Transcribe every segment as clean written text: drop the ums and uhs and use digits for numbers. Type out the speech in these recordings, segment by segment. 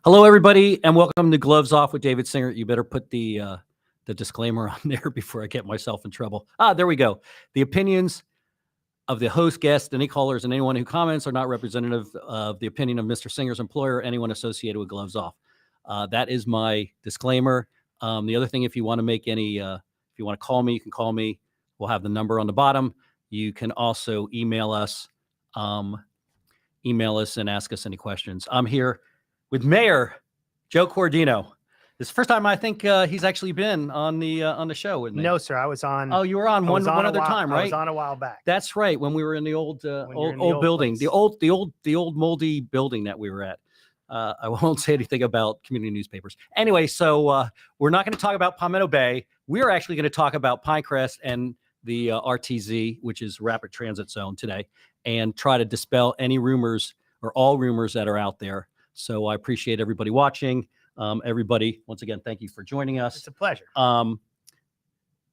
Hello, everybody, and welcome to Gloves Off with David Singer. You better put the disclaimer on there before I get myself in trouble. There we go. The opinions of the host, guest, any callers, and anyone who comments are not representative of the opinion of Mr. Singer's employer or anyone associated with Gloves Off. That is my disclaimer. The other thing, if you want to make any, if you want to call me, you can call me. We'll have the number on the bottom. You can also email us and ask us any questions. I'm here with Mayor Joe Cordino. This is the first time I think he's actually been on the show with me. No, sir. I was on. Oh, you were on one other time, right? I was on a while back. That's right. When we were in the old building, the old moldy building that we were at. I won't say anything about community newspapers. Anyway, so we're not going to talk about Palmetto Bay. We're actually going to talk about Pinecrest and the RTZ, which is Rapid Transit Zone today, and try to dispel any rumors or all rumors that are out there. So I appreciate everybody watching. Everybody, once again, thank you for joining us. It's a pleasure.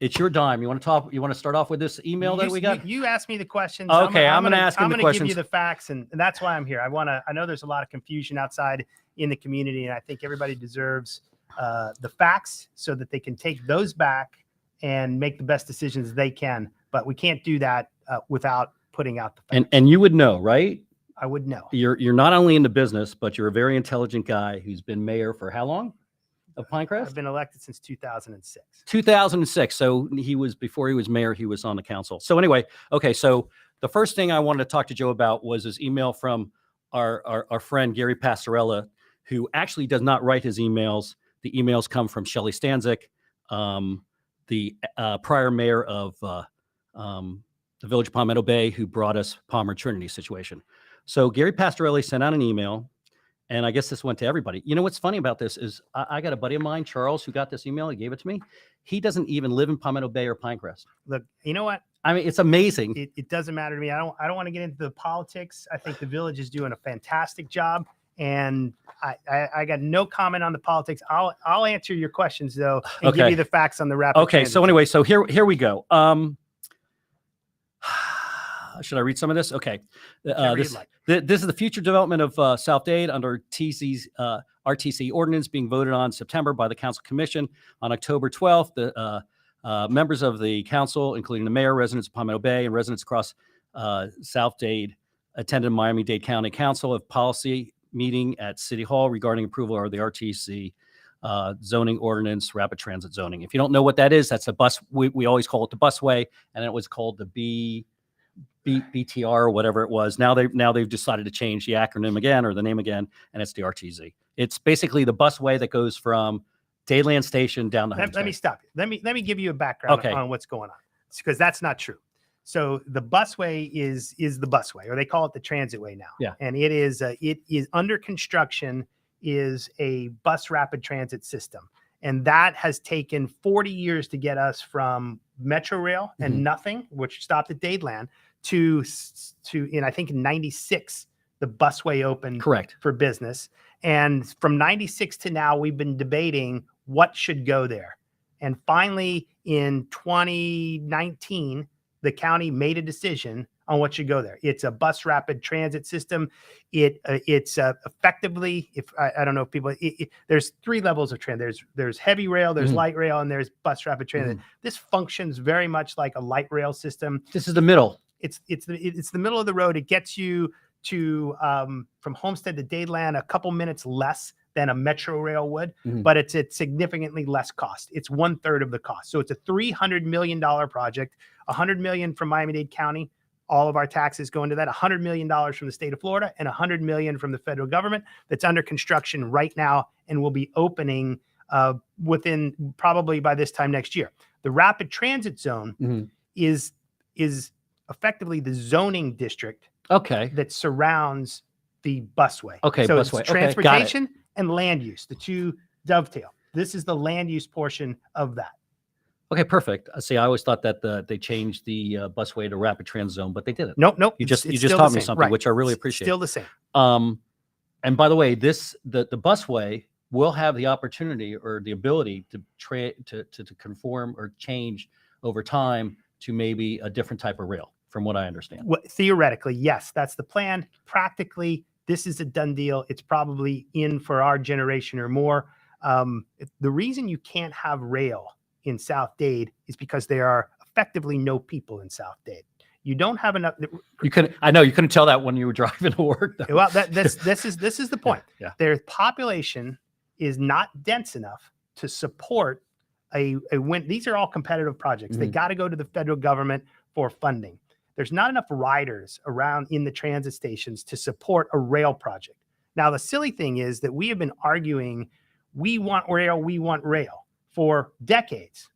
It's your dime. You want to talk? You want to start off with this email that we got? You asked me the questions. Okay, I'm going to ask him the questions. I'm going to give you the facts, and that's why I'm here. I know there's a lot of confusion outside in the community, and I think everybody deserves the facts so that they can take those back and make the best decisions they can. But we can't do that without putting out the facts. And you would know, right? I would know. You're not only in the business, but you're a very intelligent guy who's been mayor for how long of Pinecrest? I've been elected since 2006. 2006. So before he was mayor, he was on the council. So anyway, okay. So the first thing I wanted to talk to Joe about was his email from our friend Gary Pastorella, who actually does not write his emails. The emails come from Shelley Stanzik, the prior mayor of the village of Palmetto Bay, who brought us Palmer Trinity situation. So Gary Pastorelli sent out an email, and I guess this went to everybody. You know what's funny about this is I got a buddy of mine, Charles, who got this email. He gave it to me. He doesn't even live in Palmetto Bay or Pinecrest. Look, you know what? I mean, it's amazing. It doesn't matter to me. I don't want to get into the politics. I think the village is doing a fantastic job, and I got no comment on the politics. I'll answer your questions though, and give you the facts on the rapid. Okay. So anyway, so here we go. Should I read some of this? Okay. This is the future development of South Dade under TC's RTC ordinance being voted on September by the Council Commission. On October 12th, the members of the council, including the mayor, residents of Palmetto Bay, and residents across South Dade, attended Miami-Dade County Council of Policy meeting at City Hall regarding approval of the RTC zoning ordinance, rapid transit zoning. If you don't know what that is, that's a bus. We always call it the busway, and it was called the BTR or whatever it was. Now they've decided to change the acronym again or the name again, and it's the RTZ. It's basically the busway that goes from Dadeland Station down to Homestead. Let me stop you. Let me give you a background on what's going on, because that's not true. So the busway is the busway, or they call it the transitway now. Yeah, and it is under construction. Is a bus rapid transit system, and that has taken 40 years to get us from Metro Rail and nothing, which stopped at Dadeland, to in I think in 96 the busway opened for business, and from 96 to now we've been debating what should go there, and finally in 2019 the county made a decision on what should go there. It's a bus rapid transit system. It's effectively, if I don't know if people, there's three levels of transit. There's heavy rail, there's light rail, and there's bus rapid transit. This functions very much like a light rail system. This is the middle. It's the middle of the road. It gets you to from Homestead to Dadeland a couple minutes less than a Metro Rail would, but it's at significantly less cost. It's 1/3 of the cost. So it's a $300 million project, $100 million from Miami-Dade County. All of our taxes go into that, $100 million from the state of Florida and $100 million from the federal government, that's under construction right now and will be opening within probably by this time next year. The rapid transit zone is effectively the zoning district that surrounds the busway. So busway. It's transportation and land use, the two dovetail. This is the land use portion of that. Okay, perfect. See, I always thought that they changed the busway to rapid transit zone, but they didn't. Nope. You just taught me something, which I really appreciate. Still the same. And by the way, the busway will have the opportunity or the ability to conform or change over time to maybe a different type of rail, from what I understand. Well, theoretically, yes, that's the plan. Practically, this is a done deal. It's probably in for our generation or more. The reason you can't have rail in South Dade is because there are effectively no people in South Dade. You don't have enough. I know you couldn't tell that when you were driving to work, though. Well, this is the point. Yeah. Their population is not dense enough to support a win. These are all competitive projects. They got to go to the federal government for funding. There's not enough riders around in the transit stations to support a rail project. Now, the silly thing is that we have been arguing, we want rail for decades,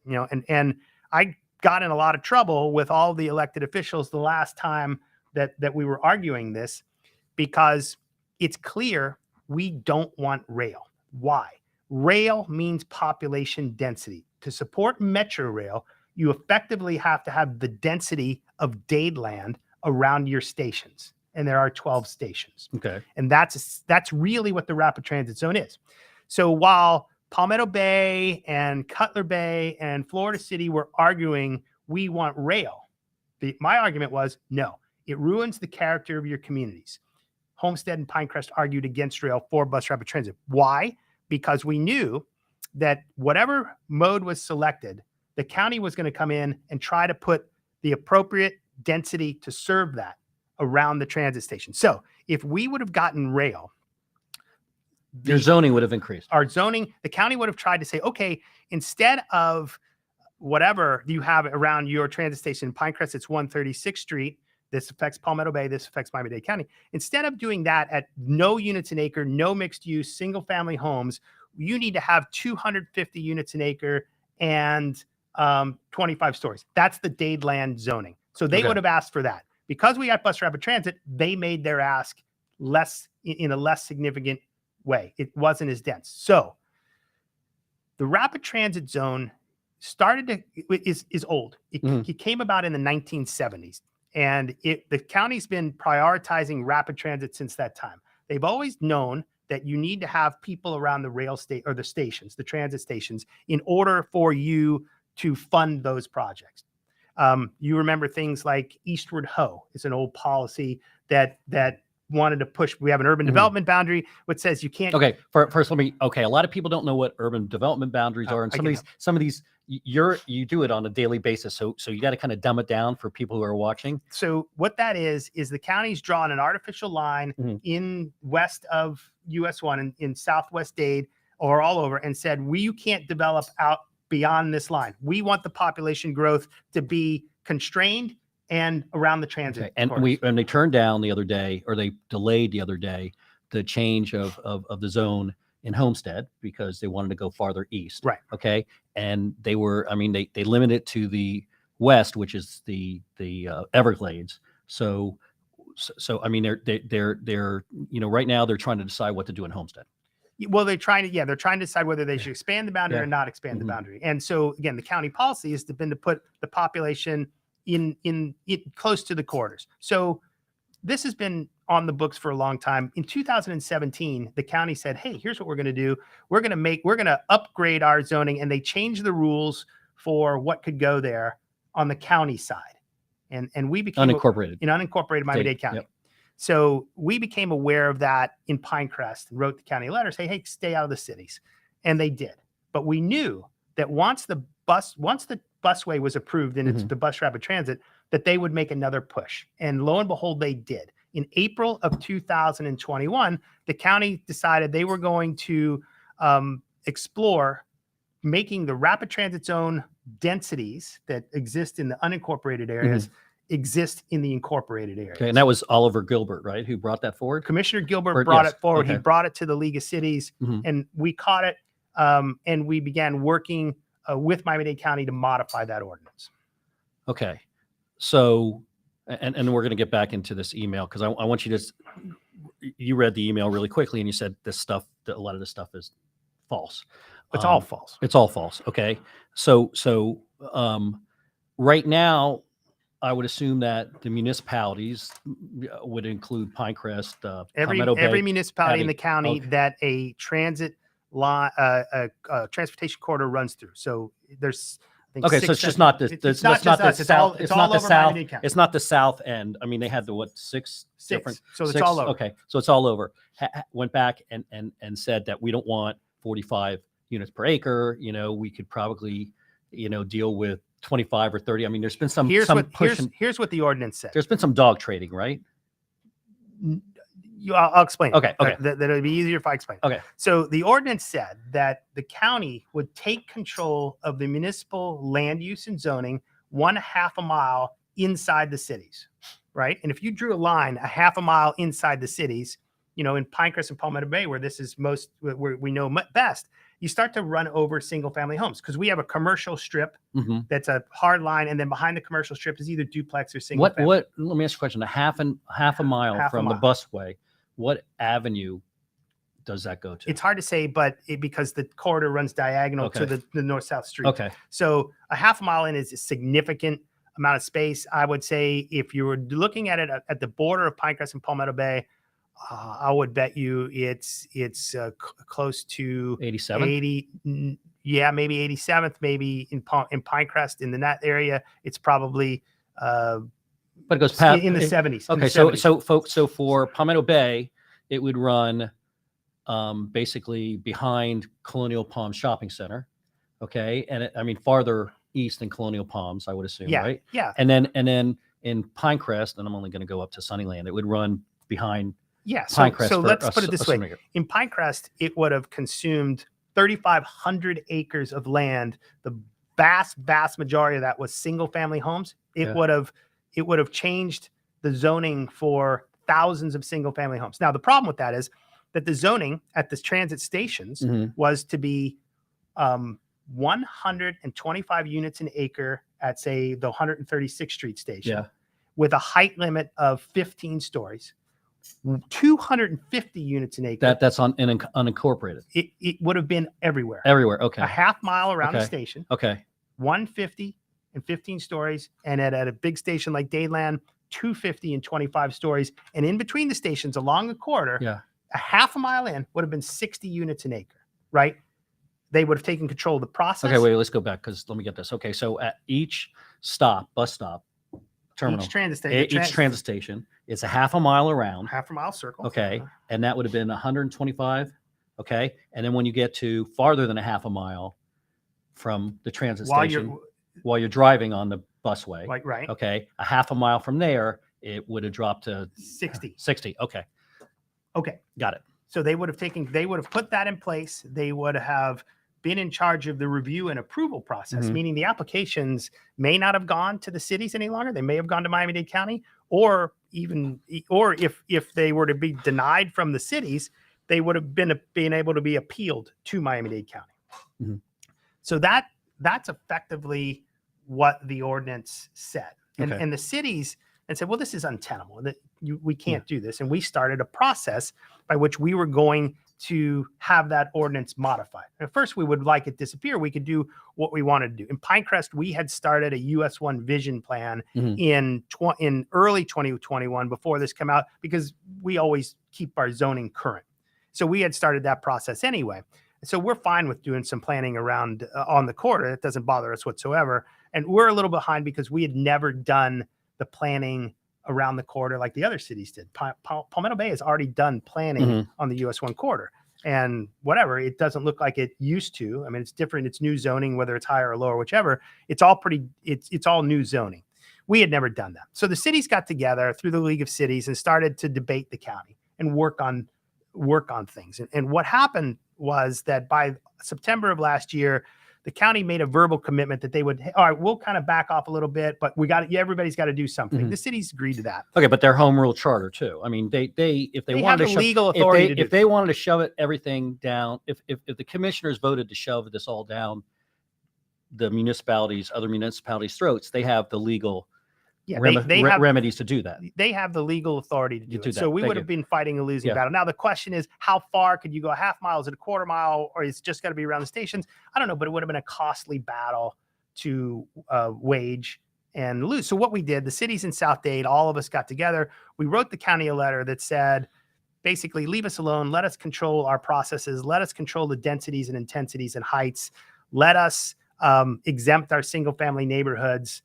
and I got in a lot of trouble with all the elected officials the last time that we were arguing this, because it's clear we don't want rail. Why? Rail means population density. To support Metro Rail, you effectively have to have the density of Dadeland around your stations. And there are 12 stations. Okay. And that's really what the rapid transit zone is. So while Palmetto Bay and Cutler Bay and Florida City were arguing, we want rail, my argument was, no, it ruins the character of your communities. Homestead and Pinecrest argued against rail for bus rapid transit. Why? Because we knew that whatever mode was selected, the county was going to come in and try to put the appropriate density to serve that around the transit station. So if we would have gotten rail, your zoning would have increased. Our zoning, the county would have tried to say, okay, instead of whatever you have around your transit station, Pinecrest, it's 136th Street. This affects Palmetto Bay. This affects Miami-Dade County. Instead of doing that at no units an acre, no mixed use, single family homes, you need to have 250 units an acre and 25 stories. That's the Dadeland zoning. So they would have asked for that. Because we got bus rapid transit, they made their ask in a less significant way. It wasn't as dense. So the rapid transit zone is old. It came about in the 1970s. And the county's been prioritizing rapid transit since that time. They've always known that you need to have people around the rail state or the stations, the transit stations, in order for you to fund those projects. You remember things like Eastward Ho. It's an old policy that wanted to push. We have an urban development boundary, which says you can't. Okay, first let me. Okay, a lot of people don't know what urban development boundaries are, and some of these you do it on a daily basis. So you got to kind of dumb it down for people who are watching. So what that is the county's drawn an artificial line in west of US 1 in Southwest Dade or all over, and said, you can't develop out beyond this line. We want the population growth to be constrained and around the transit. Okay. And they turned down the other day, or they delayed the other day, the change of the zone in Homestead because they wanted to go farther east. Right. Okay. And they limited it to the west, which is the Everglades. So I mean, they're right now they're trying to decide what to do in Homestead. Well, they're trying to decide whether they should expand the boundary or not expand the boundary. And so again, the county policy has been to put the population in close to the corridors. So this has been on the books for a long time. In 2017, the county said, hey, here's what we're going to do. We're going to upgrade our zoning. And they changed the rules for what could go there on the county side. And we became unincorporated Miami-Dade County. Yep. So we became aware of that in Pinecrest and wrote the county letter saying, hey, stay out of the cities. And they did. But we knew that once the busway was approved and it's the bus rapid transit, that they would make another push. And lo and behold, they did. In April of 2021, the county decided they were going to explore making the rapid transit zone densities that exist in the unincorporated areas exist in the incorporated areas. Okay, and that was Oliver Gilbert, right, who brought that forward? Commissioner Gilbert brought it forward. Okay. He brought it to the League of Cities, and we caught it, and we began working with Miami-Dade County to modify that ordinance. Okay, so, and we're going to get back into this email because I want you to, you read the email really quickly and you said a lot of this stuff is false. It's all false. It's all false. Okay, so right now, I would assume that the municipalities would include Pinecrest, every municipality in the county that a transit line, transportation corridor runs through. So there's think Okay, so it's just not the it's not just us. It's all over Miami-Dade County. It's not the south end. I mean, they had the what six different. So it's six, all over. Okay, so it's all over. Went back and said that we don't want 45 units per acre. You know, we could probably, you know, deal with 25 or 30. I mean, there's been some Here's pushing. what the ordinance said. There's been some dog trading, right? I'll explain. Okay. Okay. That'll be easier if I explain. Okay. So the ordinance said that the county would take control of the municipal land use and zoning 1/2 a mile inside the cities, right? And if you drew a line 1/2 a mile inside the cities, you know, in Pinecrest and Palmetto Bay, where this is where we know best, you start to run over single family homes because we have a commercial strip that's a hard line, and then behind the commercial strip is either duplex or single family. What? Let me ask you a question. A half a mile from the busway, what avenue does that go to? It's hard to say, but because the corridor runs diagonal to the north-south street. Okay. So 1/2 mile in is a significant amount of space. I would say if you were looking at it at the border of Pinecrest and Palmetto Bay, I would bet you it's close to 87. 80. Yeah, maybe 87th, maybe in Pinecrest in that area. It's probably but it goes past in the 70s. Okay, so for Palmetto Bay, it would run basically behind Colonial Palms Shopping Center. Okay, and I mean farther east than Colonial Palms, I would assume, right? Yeah. And then in Pinecrest, and I'm only going to go up to Sunnyland, it would run behind. Yeah. Pinecrest. So let's put it this way: in Pinecrest, it would have consumed 3,500 acres of land. The vast majority of that was single family homes. It would have changed the zoning for thousands of single family homes. Now, the problem with that is that the zoning at the transit stations was to be 125 units an acre at, say, the 136th Street station, with a height limit of 15 stories. 250 units an acre. That's unincorporated. It would have been everywhere. Everywhere. Okay. 1/2 mile around the station. Okay. 150 and 15 stories, and at a big station like Dadeland, 250 and 25 stories, and in between the stations along the corridor, 1/2 mile in would have been 60 units an acre. Right? They would have taken control of the process. Okay, wait. Let's go back because let me get this. Okay, so at each bus stop, terminal, each transit station, it's 1/2 mile around. 1/2 mile circle. Okay, and that would have been 125. Okay, and then when you get to farther than 1/2 mile from the transit station, while you're driving on the busway, right? Okay, 1/2 mile from there, it would have dropped to 60. 60. Okay, got it. So they would have put that in place. They would have been in charge of the review and approval process, meaning the applications may not have gone to the cities any longer. They may have gone to Miami-Dade County, or if they were to be denied from the cities, they would have been able to be appealed to Miami-Dade County. So that's effectively what the ordinance said. And the cities said, well, this is untenable. We can't do this. And we started a process by which we were going to have that ordinance modified. At first, we would like it disappear. We could do what we wanted to do. In Pinecrest, we had started a US1 vision plan in early 2021 before this came out, because we always keep our zoning current. So we had started that process anyway. So we're fine with doing some planning around on the corridor. It doesn't bother us whatsoever. And we're a little behind because we had never done the planning around the corridor like the other cities did. Palmetto Bay has already done planning on the US1 corridor, and whatever, it doesn't look like it used to. I mean, it's different. It's new zoning, whether it's higher or lower, whichever. It's all new zoning. We had never done that. So the cities got together through the League of Cities and started to debate the county and work on things. And what happened was that by September of last year, the county made a verbal commitment that they would, all right, we'll kind of back off a little bit, but everybody's got to do something. The cities agreed to that. Okay, but their home rule charter too. I mean, if they wanted to legal authority, if they wanted to shove everything down, if the commissioners voted to shove this all down the other municipalities' throats, they have the legal remedies to do that. They have the legal authority to do it. So we would have been fighting a losing battle. Now, the question is, how far could you go? 1/2 mile? Is it 1/4 mile? Or it's just got to be around the stations? I don't know, but it would have been a costly battle to wage and lose. So what we did, the cities in South Dade, all of us got together. We wrote the county a letter that said, basically, leave us alone. Let us control our processes. Let us control the densities and intensities and heights. Let us exempt our single family neighborhoods.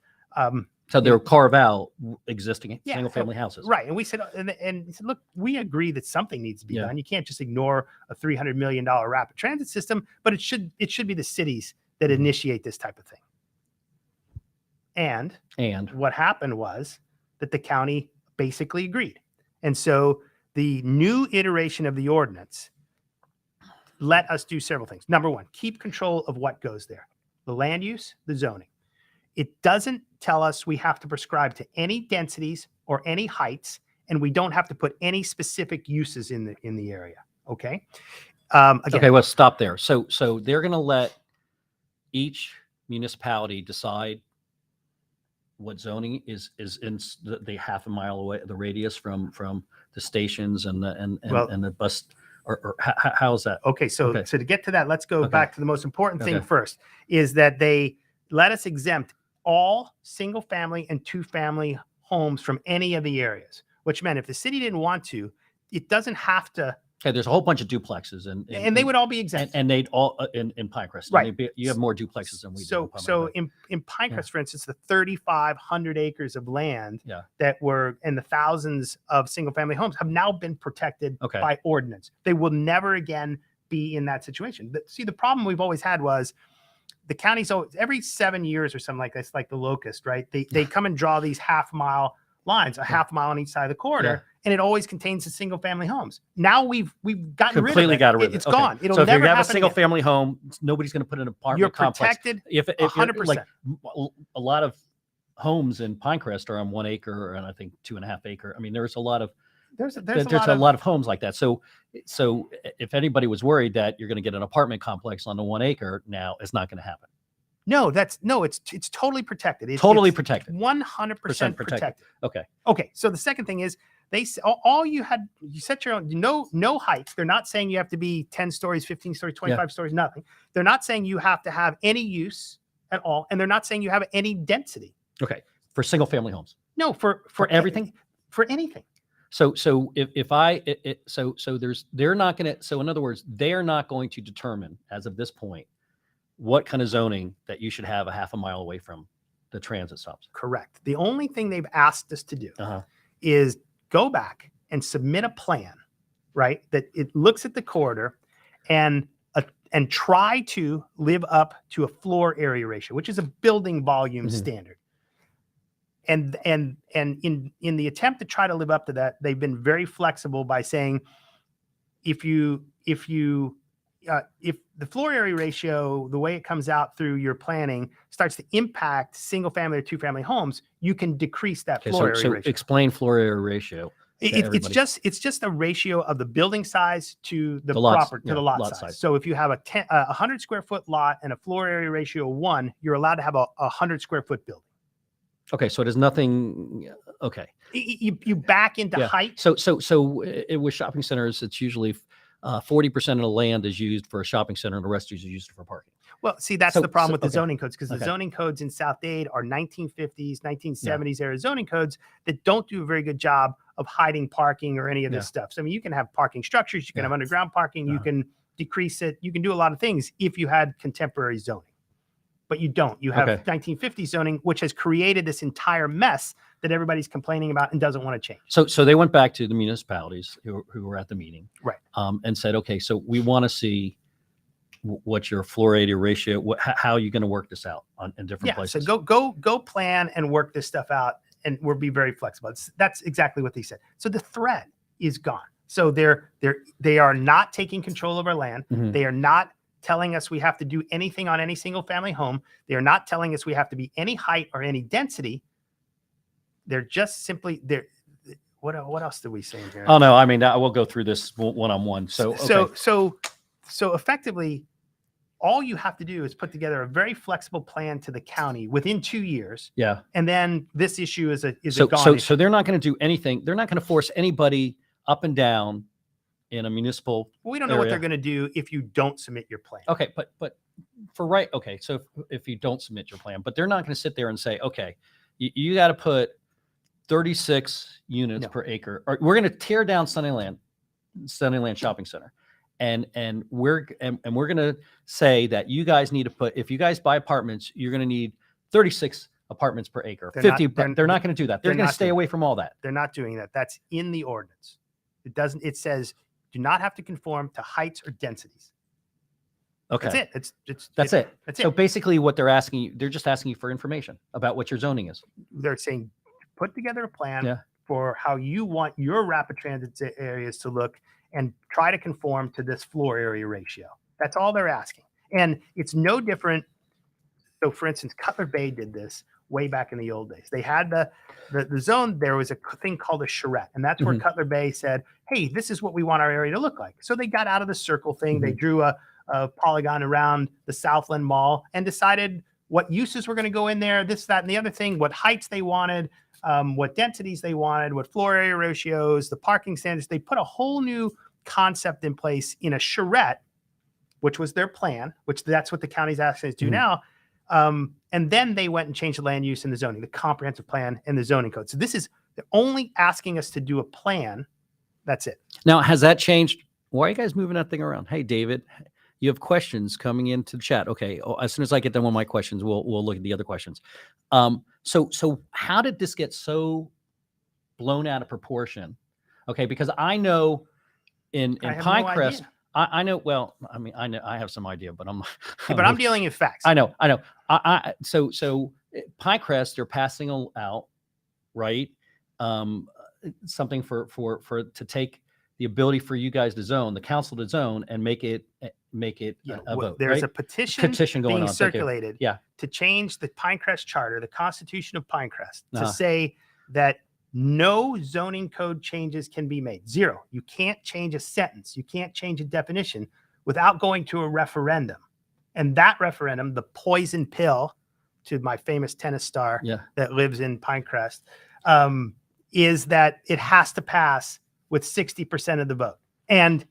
So they'll carve out existing Yeah, single family houses. Right. And we said, and he said, look, we agree that something needs to be done. You can't just ignore a $300 million rapid transit system, but it should be the cities that initiate this type of thing. And what happened was that the county basically agreed. And so the new iteration of the ordinance let us do several things. Number one, keep control of what goes there. The land use, the zoning. It doesn't tell us we have to prescribe to any densities or any heights, and we don't have to put any specific uses in the area. Okay. Again, okay. Well, stop there. So they're going to let each municipality decide what zoning is in the half a mile away, the radius from the stations and the bus, or how is that? Okay. So to get to that, let's go back to the most important thing Okay. first, is that they let us exempt all single family and 2-family homes from any of the areas, which meant if the city didn't want to, it doesn't have to. Okay, there's a whole bunch of duplexes, and they would all be exempt. And they'd all in Pinecrest. Right. You have more duplexes than we do. So in Pinecrest, for instance, the 3,500 acres of land that were in the thousands of single family homes have now been protected by ordinance. They will never again be in that situation. See, the problem we've always had was the counties, every 7 years or something like this, like the locust, right? They come and draw these half-mile lines, a half mile on each side of the corridor, and it always contains the single family homes. Now we've gotten completely got rid of it. It's gone. It'll so if never you have a happen single again. family home, nobody's going to put an apartment You're complex. protected. If 100%. like a lot of homes in Pinecrest are on 1 acre and I think 2.5 acre. I mean, there's a lot of there's a lot of homes like that. So if anybody was worried that you're going to get an apartment complex on the 1 acre, now it's not going to happen. No, it's totally protected. It's totally protected. 100% protected. Okay. So the second thing is you set your own, no heights. They're not saying you have to be 10 stories, 15 stories, 25 stories, nothing. They're not saying you have to have any use at all. And they're not saying you have any density. Okay. For single family homes. No, for everything, for anything. So they're not going to, so in other words, they're not going to determine as of this point what kind of zoning that you should have a half a mile away from the transit stops. Correct. The only thing they've asked us to do is go back and submit a plan, right? That it looks at the corridor and try to live up to a floor area ratio, which is a building volume standard. And in the attempt to try to live up to that, they've been very flexible by saying, if the floor area ratio, the way it comes out through your planning, starts to impact single family or 2-family homes, you can decrease that floor area ratio. Explain floor area ratio. It's just a ratio of the building size to the lot size. So if you have a 100 square foot lot and a floor area ratio of 1, you're allowed to have a 100 square foot building. Okay, so there's nothing. Okay, you back into height. So with shopping centers, it's usually 40% of the land is used for a shopping center, and the rest is used for parking. Well, see, that's the problem with the zoning codes, because the zoning codes in South Dade are 1950s, 1970s era zoning codes that don't do a very good job of hiding parking or any of this stuff. So I mean, you can have parking structures, you can have underground parking, you can decrease it, you can do a lot of things if you had contemporary zoning. But you don't. You have 1950s zoning, which has created this entire mess that everybody's complaining about and doesn't want to change. So they went back to the municipalities who were at the meeting, right? And said, okay, so we want to see what your floor area ratio, how are you going to work this out in different places? So go plan and work this stuff out, and we'll be very flexible. That's exactly what they said. So the threat is gone. So they are not taking control of our land. They are not telling us we have to do anything on any single family home. They are not telling us we have to be any height or any density. They're just simply there. What else did we say in here? Oh no, I mean, we'll go through this one-on-one. So effectively, all you have to do is put together a very flexible plan to the county within 2 years. Yeah. And then this issue is a gone issue. So they're not going to do anything. They're not going to force anybody up and down in a municipal we don't know area. what they're going to do if you don't submit your plan. Okay, but so if you don't submit your plan, but they're not going to sit there and say, okay, you got to put 36 units per acre, or we're going to tear down Sunnyland Shopping Center, and we're going to say that you guys need to put, if you guys buy apartments, you're going to need 36 apartments per acre. They're 50. not- They're not going to do that. They're going to stay away from all that. They're not doing that. That's in the ordinance. It doesn't. It says do not have to conform to heights or densities. Okay. That's it. That's it. That's So it. basically what they're asking you, they're just asking you for information about what your zoning is. They're saying put together a plan Yeah. for how you want your rapid transit areas to look and try to conform to this floor area ratio. That's all they're asking. And it's no different. So for instance, Cutler Bay did this way back in the old days. They had the zone, there was a thing called a charrette. And that's where Cutler Bay said, hey, this is what we want our area to look like. So they got out of the circle thing. They drew a polygon around the Southland Mall and decided what uses were going to go in there, this, that, and the other thing, what heights they wanted, what densities they wanted, what floor area ratios, the parking standards. They put a whole new concept in place in a charrette, which was their plan, which that's what the county's asking us to do now. And then they went and changed the land use and the zoning, the comprehensive plan and the zoning code. So this is, they're only asking us to do a plan. That's it. Now, has that changed? Why are you guys moving that thing around? Hey, David, you have questions coming into the chat. Okay. As soon as I get done with my questions, we'll look at the other questions. So how did this get so blown out of proportion? Okay. Because I know in Pinecrest, I know, well, I mean, I know I have some idea, but I'm dealing in facts. I know. So Pinecrest, they're passing out, right? Something for to take the ability for you guys to zone, the council to zone, and make it a vote. There's right? a petition going being on circulated to change the Pinecrest charter, the Constitution of Pinecrest, to say that no zoning code changes can be made. Zero. You can't change a sentence. You can't change a definition without going to a referendum. And that referendum, the poison pill to my famous tennis star that lives in Pinecrest, is that it has to pass with 60% of the vote. And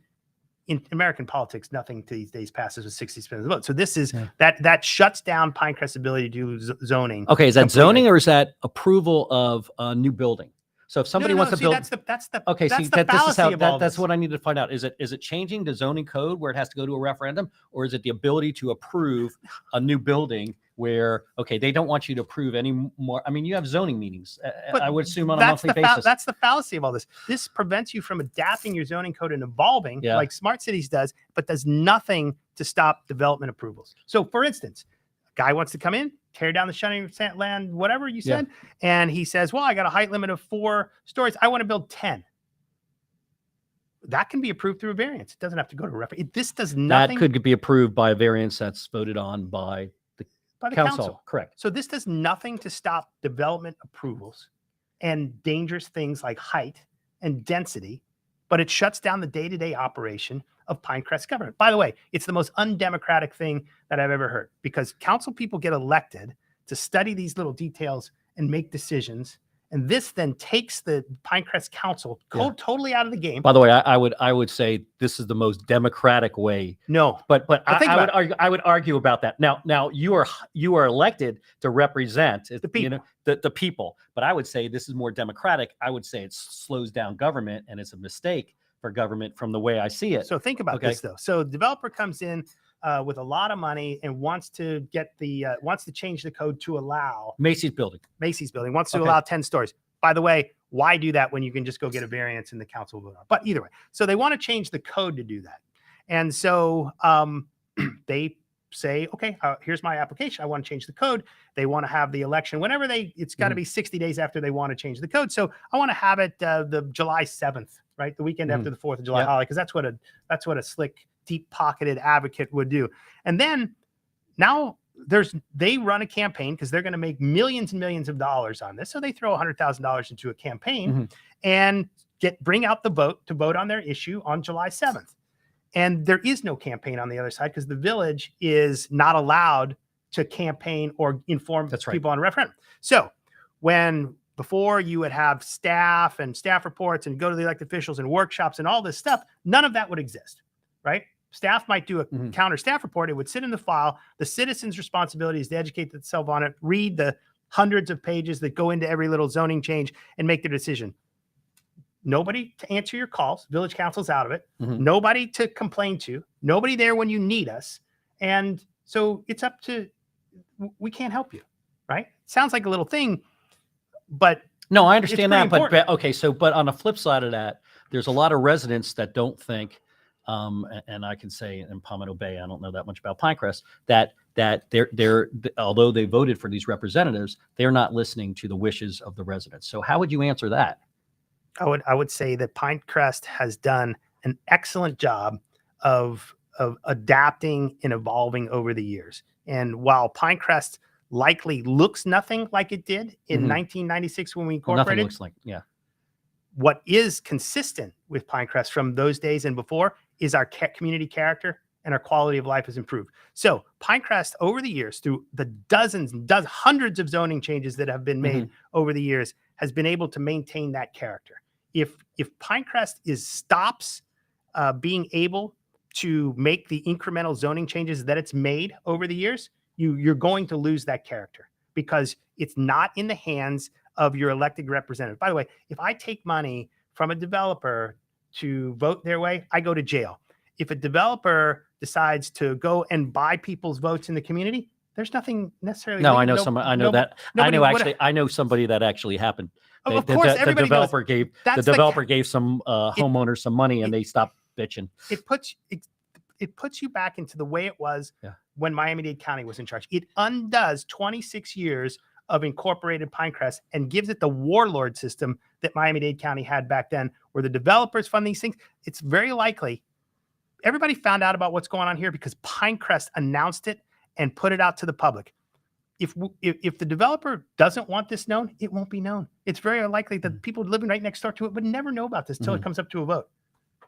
in American politics, nothing these days passes with 60% of the vote. So this is that shuts down Pinecrest's ability to do zoning. Okay, is that zoning or is that approval of a new building? So if somebody wants to build, that's the okay, that's see, the this is how that's that's what I need to find out. Is it changing the zoning code where it has to go to a referendum, or is it the ability to approve a new building where they don't want you to approve any more? I mean, you have zoning meetings. I would assume on a monthly basis. That's the fallacy of all this. This prevents you from adapting your zoning code and evolving like Smart Cities does, but does nothing to stop development approvals. So, for instance, a guy wants to come in, tear down the shunning land, whatever you said, and he says, well, I got a height limit of 4 stories. I want to build 10. That can be approved through a variance. It doesn't have to go to a referendum. This does nothing. That could be approved by a variance that's voted on by the council. Correct. So this does nothing to stop development approvals and dangerous things like height and density, but it shuts down the day-to-day operation of Pinecrest government. By the way, it's the most undemocratic thing that I've ever heard, because council people get elected to study these little details and make decisions. And this then takes the Pinecrest council totally out of the game. By the way, I would say this is the most democratic way. No, but I would argue about that. Now you are elected to represent the people. The people. But I would say this is more democratic. I would say it slows down government, and it's a mistake for government from the way I see it. So think about this though. So developer comes in with a lot of money and wants to get wants to change the code to allow Macy's building wants to allow 10 stories. By the way, why do that when you can just go get a variance and the council will vote on? But either way, so they want to change the code to do that. And so they say, okay, here's my application. I want to change the code. They want to have the election whenever it's got to be 60 days after they want to change the code. So I want to have it the July 7th, right? The weekend after the 4th of July holiday, because that's what a slick, deep-pocketed advocate would do. And then now they run a campaign because they're going to make millions and millions of dollars on this. So they throw $100,000 into a campaign and bring out the vote to vote on their issue on July 7th. And there is no campaign on the other side because the village is not allowed to campaign or inform people on a referendum. So before you would have staff and staff reports and go to the elected officials and workshops and all this stuff, none of that would exist, right? Staff might do a counter staff report. It would sit in the file. The citizen's responsibility is to educate themselves on it, read the hundreds of pages that go into every little zoning change and make their decision. nobody to answer your calls. Village council's out of it. Mhm. Nobody to complain to. Nobody there when you need us. And so it's up to, we can't help you, right? Sounds like a little thing, but no, I understand that. pretty But okay, so but on the flip side of that, there's a lot of residents that don't think, and I can say in Palmetto Bay, I don't know that much about Pinecrest, that they're although they voted for these representatives, they're not listening to the wishes of the residents. So how would you answer that? I would say that Pinecrest has done an excellent job of adapting and evolving over the years. And while Pinecrest likely looks nothing like it did in 1996 when we incorporated, nothing looks like, yeah. What is consistent with Pinecrest from those days and before is our community character and our quality of life has improved. So Pinecrest over the years, through the dozens and hundreds of zoning changes that have been made over the years, has been able to maintain that character. If Pinecrest stops being able to make the incremental zoning changes that it's made over the years, you're going to lose that character because it's not in the hands of your elected representative. By the way, if I take money from a developer to vote their way, I go to jail. If a developer decides to go and buy people's votes in the community, there's nothing necessarily. No, I know somebody. I know that. I know somebody that actually happened. Of course, the developer gave some homeowners some money, and they stopped bitching. It puts you back into the way it was when Miami-Dade County was in charge. It undoes 26 years of incorporated Pinecrest and gives it the warlord system that Miami-Dade County had back then, where the developers fund these things. It's very likely everybody found out about what's going on here because Pinecrest announced it and put it out to the public. If the developer doesn't want this known, it won't be known. It's very likely that people living right next door to it would never know about this until it comes up to a vote.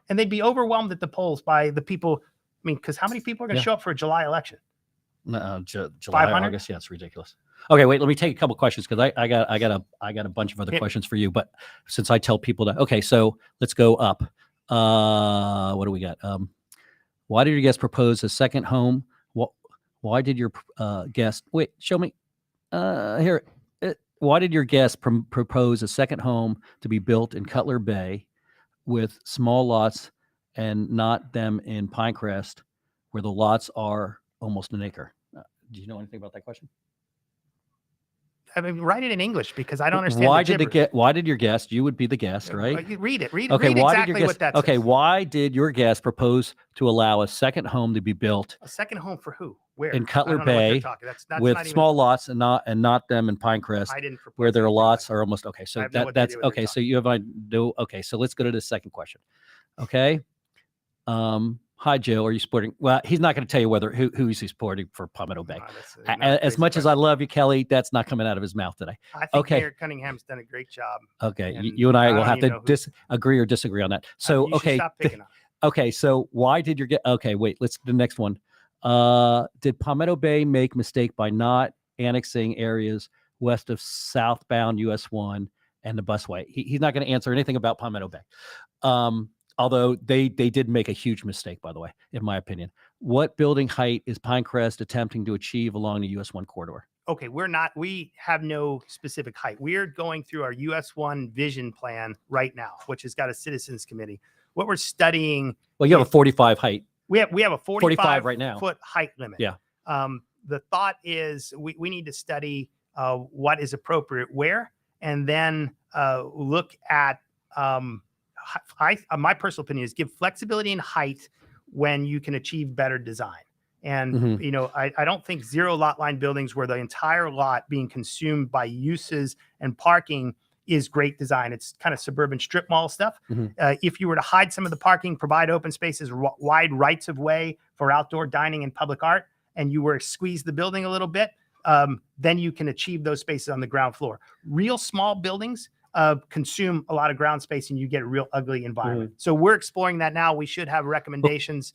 And they'd be overwhelmed at the polls by the people. I mean, because how many people are going to show up for a July election? July, 500? August. Yeah, it's ridiculous. Okay, wait. Let me take a couple questions because I got a bunch of other questions for you. But since I tell people that, okay, so let's go up. What do we got? Why did your guest propose a second home? Why did your guest show me here? Why did your guest propose a second home to be built in Cutler Bay with small lots and not them in Pinecrest, where the lots are almost an acre? Do you know anything about that question? I mean, write it in English because I don't understand. Why did your guest? You would be the guest, right? Read it. Okay. Read exactly what that says. Okay. Why did your guest propose to allow a second home to be built? A second home for who? Where? In Cutler Bay, with small lots and not them in Pinecrest, where their lots are almost okay. So that's okay. So you have okay. So let's go to the second question. Okay. Hi, Joe. Are you supporting? Well, he's not going to tell you who he's supporting for Palmetto Bay. As much as I love you, Kelly, that's not coming out of his mouth today. I think Mayor Cunningham's done a great job. Okay, you and I will have to disagree or disagree on that. So okay, okay. So why did okay, wait. Let's do the next one. Did Palmetto Bay make mistake by not annexing areas west of southbound US 1 and the busway? He's not going to answer anything about Palmetto Bay. Although they did make a huge mistake, by the way, in my opinion. What building height is Pinecrest attempting to achieve along the US 1 corridor? Okay, we have no specific height. We're going through our US 1 vision plan right now, which has got a citizens committee. What we're studying. Well, you have a 45 height. We have a 45 right now. Foot height limit. Yeah. The thought is we need to study what is appropriate where, and then look at my personal opinion is give flexibility in height when you can achieve better design. And, I don't think zero lot line buildings where the entire lot being consumed by uses and parking is great design. It's kind of suburban strip mall stuff. If you were to hide some of the parking, provide open spaces, wide rights of way for outdoor dining and public art, and you were to squeeze the building a little bit, then you can achieve those spaces on the ground floor. Real small buildings consume a lot of ground space and you get a real ugly environment. So we're exploring that now. We should have recommendations.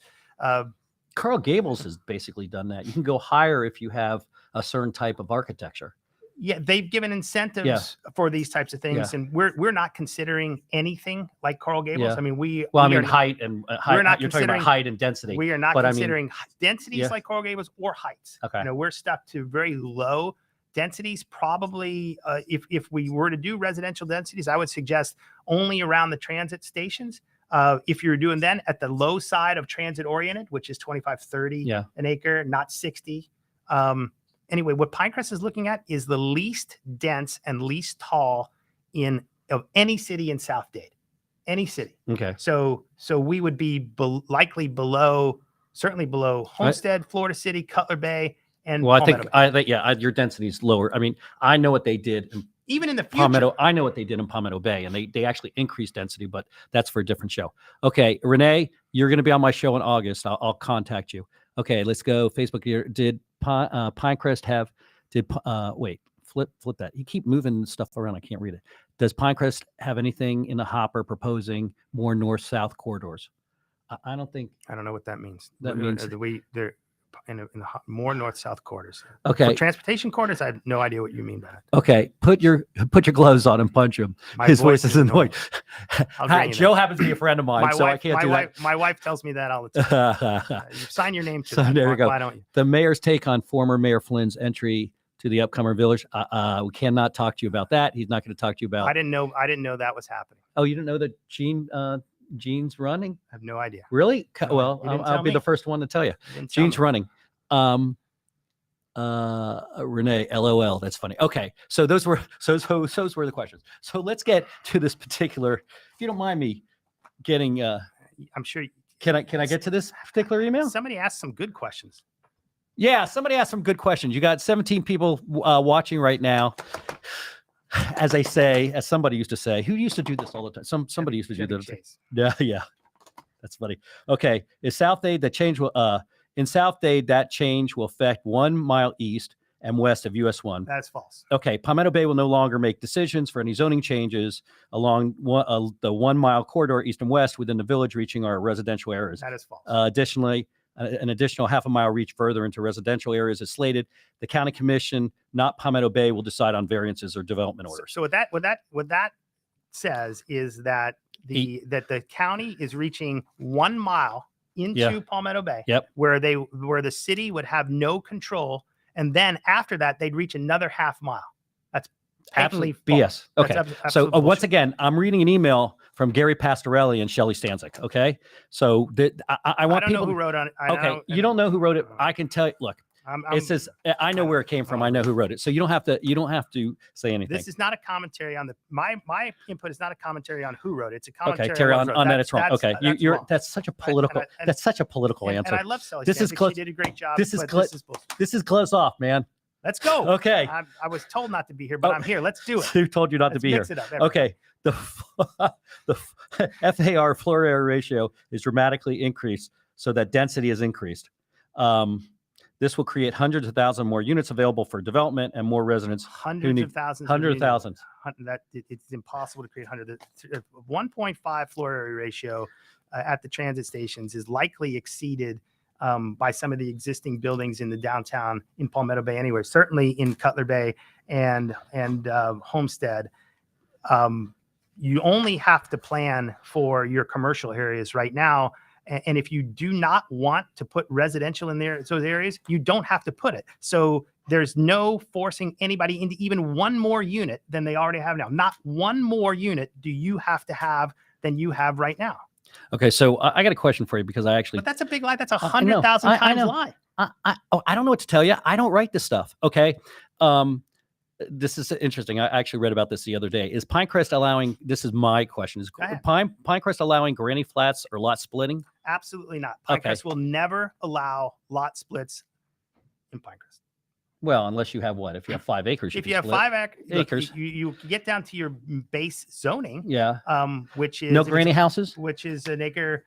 Coral Gables has basically done that. You can go higher if you have a certain type of architecture. Yeah, they've given incentives for these types of things, and we're not considering anything like Coral Gables. I mean, height and height. We're not. You're talking about height and density. We are not considering densities like Coral Gables or heights. Okay. We're stuck to very low densities probably, if we were to do residential densities, I would suggest only around the transit stations. If you're doing then at the low side of transit oriented, which is 25, 30 an acre, not 60. Anyway, what Pinecrest is looking at is the least dense and least tall of any city in South Dade, any city. Okay. So we would be likely certainly below Homestead, Florida City, Cutler Bay, and well, Palmetto I Bay. think your density is lower. I mean, I know what they did. Even in the future. Palmetto, I know what they did in Palmetto Bay, and they actually increased density, but that's for a different show. Okay, Renee, you're going to be on my show in August. I'll contact you. Okay, let's go. Facebook here. Did Pinecrest have? Wait, flip that. You keep moving stuff around. I can't read it. Does Pinecrest have anything in the hopper proposing more north-south corridors? I don't think. I don't know what that means. That means they're in the more north-south corridors. Okay. For transportation corridors, I have no idea what you mean by that. Okay, put your gloves on and punch him. His voice is annoying. Hi, Joe happens to be a friend of mine, I can't do that. My wife tells me that all the time. You sign your name to so that. There you go. Why don't you? The mayor's take on former Mayor Flynn's entry to the upcoming village. We cannot talk to you about that. He's not going to talk to you about. I didn't know that was happening. Oh, you didn't know that Gene's running? I have no idea. Really? No, well, I'll be the first one to tell you. Gene's running. Renee, LOL. That's funny. Okay, so those were the questions. So let's get to this particular. If you don't mind me getting, I'm sure. Can I get to this particular email? Somebody asked some good questions. Yeah, somebody asked some good questions. You got 17 people watching right now. As somebody used to say, who used to do this all the time? Somebody used to do this. Yeah. That's funny. Okay, is South Dade that change will in South Dade that change will affect 1 mile east and west of US 1. That's false. Okay, Palmetto Bay will no longer make decisions for any zoning changes along the 1 mile corridor east and west within the village reaching our residential areas. That is false. Additionally, an additional half a mile reach further into residential areas is slated. The county commission, not Palmetto Bay, will decide on variances or development orders. So what that says is that the county is reaching 1 mile into Palmetto Bay, where the city would have no control, and then after that they'd reach another half mile. That's absolutely BS. Okay, so once again, I'm reading an email from Gary Pastorelli and Shelley Stanzik. Okay, so I want people know who wrote on it. You don't know who wrote it. I can tell you. Look. It says, I know where it came from. I know who wrote it. So you don't have to say anything. This is not a commentary on my input is not a commentary on who wrote it. It's a commentary. Okay, Terry, on that it's wrong. Okay. That's such a political, that's such a political answer. And I love Sally. She did a great job. This is close off, man. Let's go. Okay. I was told not to be here, but I'm here. Let's do it. Who told you not to be here? Okay. The FAR floor area ratio is dramatically increased so that density is increased. This will create hundreds of thousands more units available for development and more residents. Hundreds of thousands. It's impossible to create hundreds. 1.5 floor area ratio at the transit stations is likely exceeded by some of the existing buildings in the downtown in Palmetto Bay. Anyway, certainly in Cutler Bay and Homestead. You only have to plan for your commercial areas right now. And if you do not want to put residential in those areas, you don't have to put it. So there's no forcing anybody into even one more unit than they already have now. Not one more unit do you have to have than you have right now. Okay, so I got a question for you because But that's a big lie. That's 100,000 times lie. I don't know what to tell you. I don't write this stuff. Okay. This is interesting. I actually read about this the other day. Is Pinecrest allowing, this is my question, is Pinecrest allowing granny flats or lot splitting? Absolutely not. Pinecrest will never allow lot splits in Pinecrest. Well, unless you have what? If you have 5 acres, if you have 5 acres, you get down to your base zoning. Yeah. Which is no granny houses, which is an acre.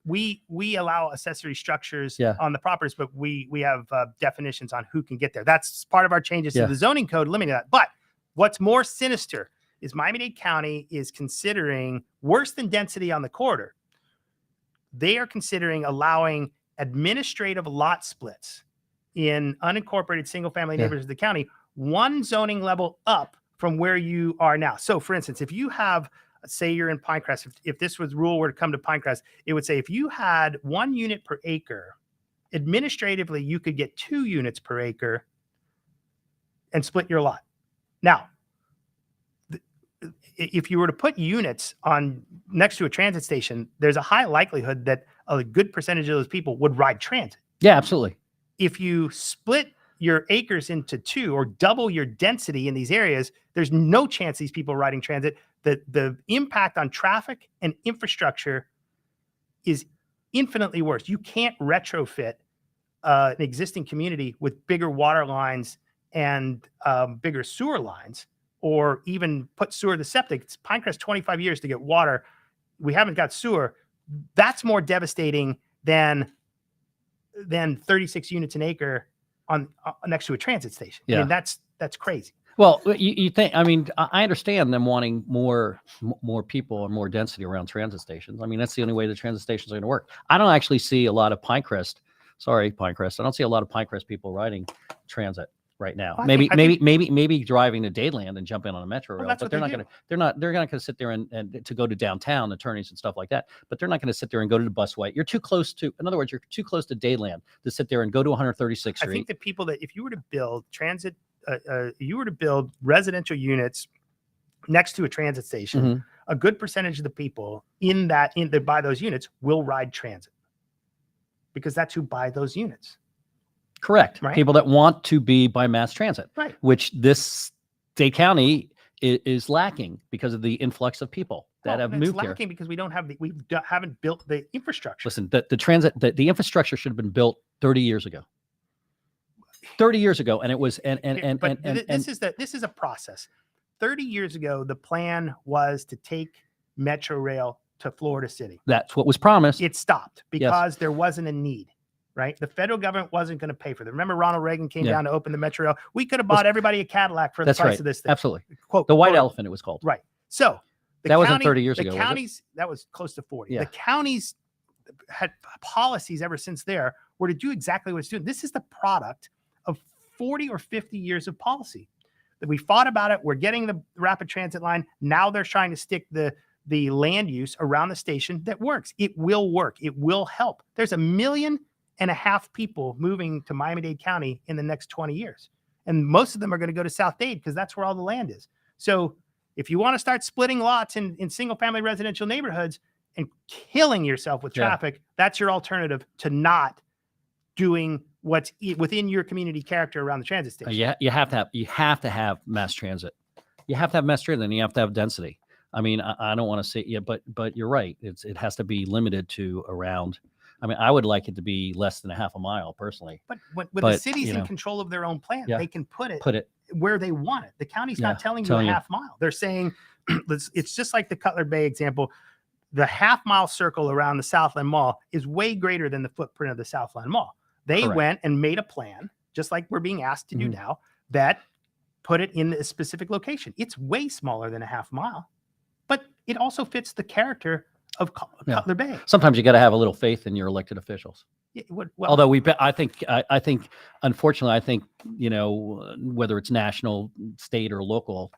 We allow accessory structures on the properties, but we have definitions on who can get there. That's part of our changes to the zoning code limiting that. But what's more sinister is Miami-Dade County is considering worse than density on the corridor. They are considering allowing administrative lot splits in unincorporated single-family neighborhoods of the county, one zoning level up from where you are now. So, for instance, if you have, say you're in Pinecrest, if this rule were to come to Pinecrest, it would say if you had 1 unit per acre, administratively, you could get 2 units per acre and split your lot. Now, if you were to put units on next to a transit station, there's a high likelihood that a good percentage of those people would ride transit. Yeah, absolutely. If you split your acres into two or double your density in these areas, there's no chance these people are riding transit. The impact on traffic and infrastructure is infinitely worse. You can't retrofit an existing community with bigger water lines and bigger sewer lines, or even put sewer to septic. It's Pinecrest 25 years to get water. We haven't got sewer. That's more devastating than 36 units an acre on next to a transit station. Yeah. I mean, that's crazy. Well, you think, I mean, I understand them wanting more people and more density around transit stations. I mean, that's the only way the transit stations are going to work. I don't actually see a lot of Pinecrest. Sorry, Pinecrest. I don't see a lot of Pinecrest people riding transit right now. Well, maybe driving to Dadeland and jumping on a metro rail, but they're not going to sit there and to go to downtown attorneys and stuff like that. But they're not going to sit there and go to the busway. You're too close to, in other words, you're too close to Dadeland to sit there and go to 136th Street. I think the people that, if you were to build transit, you were to build residential units next to a transit station, a good percentage of the people that buy those units will ride transit, because that's who buy those units. Correct. Right? People that want to be by mass transit, right? Which this Dade County is lacking because of the influx of people that have moved here. Lacking because we haven't built the infrastructure. Listen, the infrastructure should have been built 30 years ago. 30 years ago, and it was this is a process. 30 years ago, the plan was to take Metro Rail to Florida City. That's what was promised. It stopped because there wasn't a need. Right, the federal government wasn't going to pay for them. Remember, Ronald Reagan came down to open the Metro Rail. We could have bought everybody a Cadillac for the price of this thing. Absolutely. Quote, the White Elephant, it was called. Right. So that wasn't 30 years ago. The counties, that was close to 40. Yeah. The counties had policies ever since there were to do exactly what it's doing. This is the product of 40 or 50 years of policy that we fought about it. We're getting the rapid transit line. Now they're trying to stick the land use around the station that works. It will work. It will help. There's 1.5 million people moving to Miami-Dade County in the next 20 years. And most of them are going to go to South Dade because that's where all the land is. So if you want to start splitting lots in single family residential neighborhoods and killing yourself with traffic, that's your alternative to not doing what's within your community character around the transit station. You have to have mass transit. You have to have mass transit, and you have to have density. I mean, I don't want to say but you're right. It has to be limited to around. I mean, I would like it to be less than a half a mile personally. But when the city's in control of their own plan, they can put it where they want it. The county's not telling you a half mile. They're saying it's just like the Cutler Bay example. The half-mile circle around the Southland Mall is way greater than the footprint of the Southland Mall. They went and made a plan, just like we're being asked to do now, that put it in a specific location. It's way smaller than a half mile, but it also fits the character of Cutler Bay. Sometimes you got to have a little faith in your elected officials. Yeah, well, although I think, unfortunately, whether it's national, state, or local,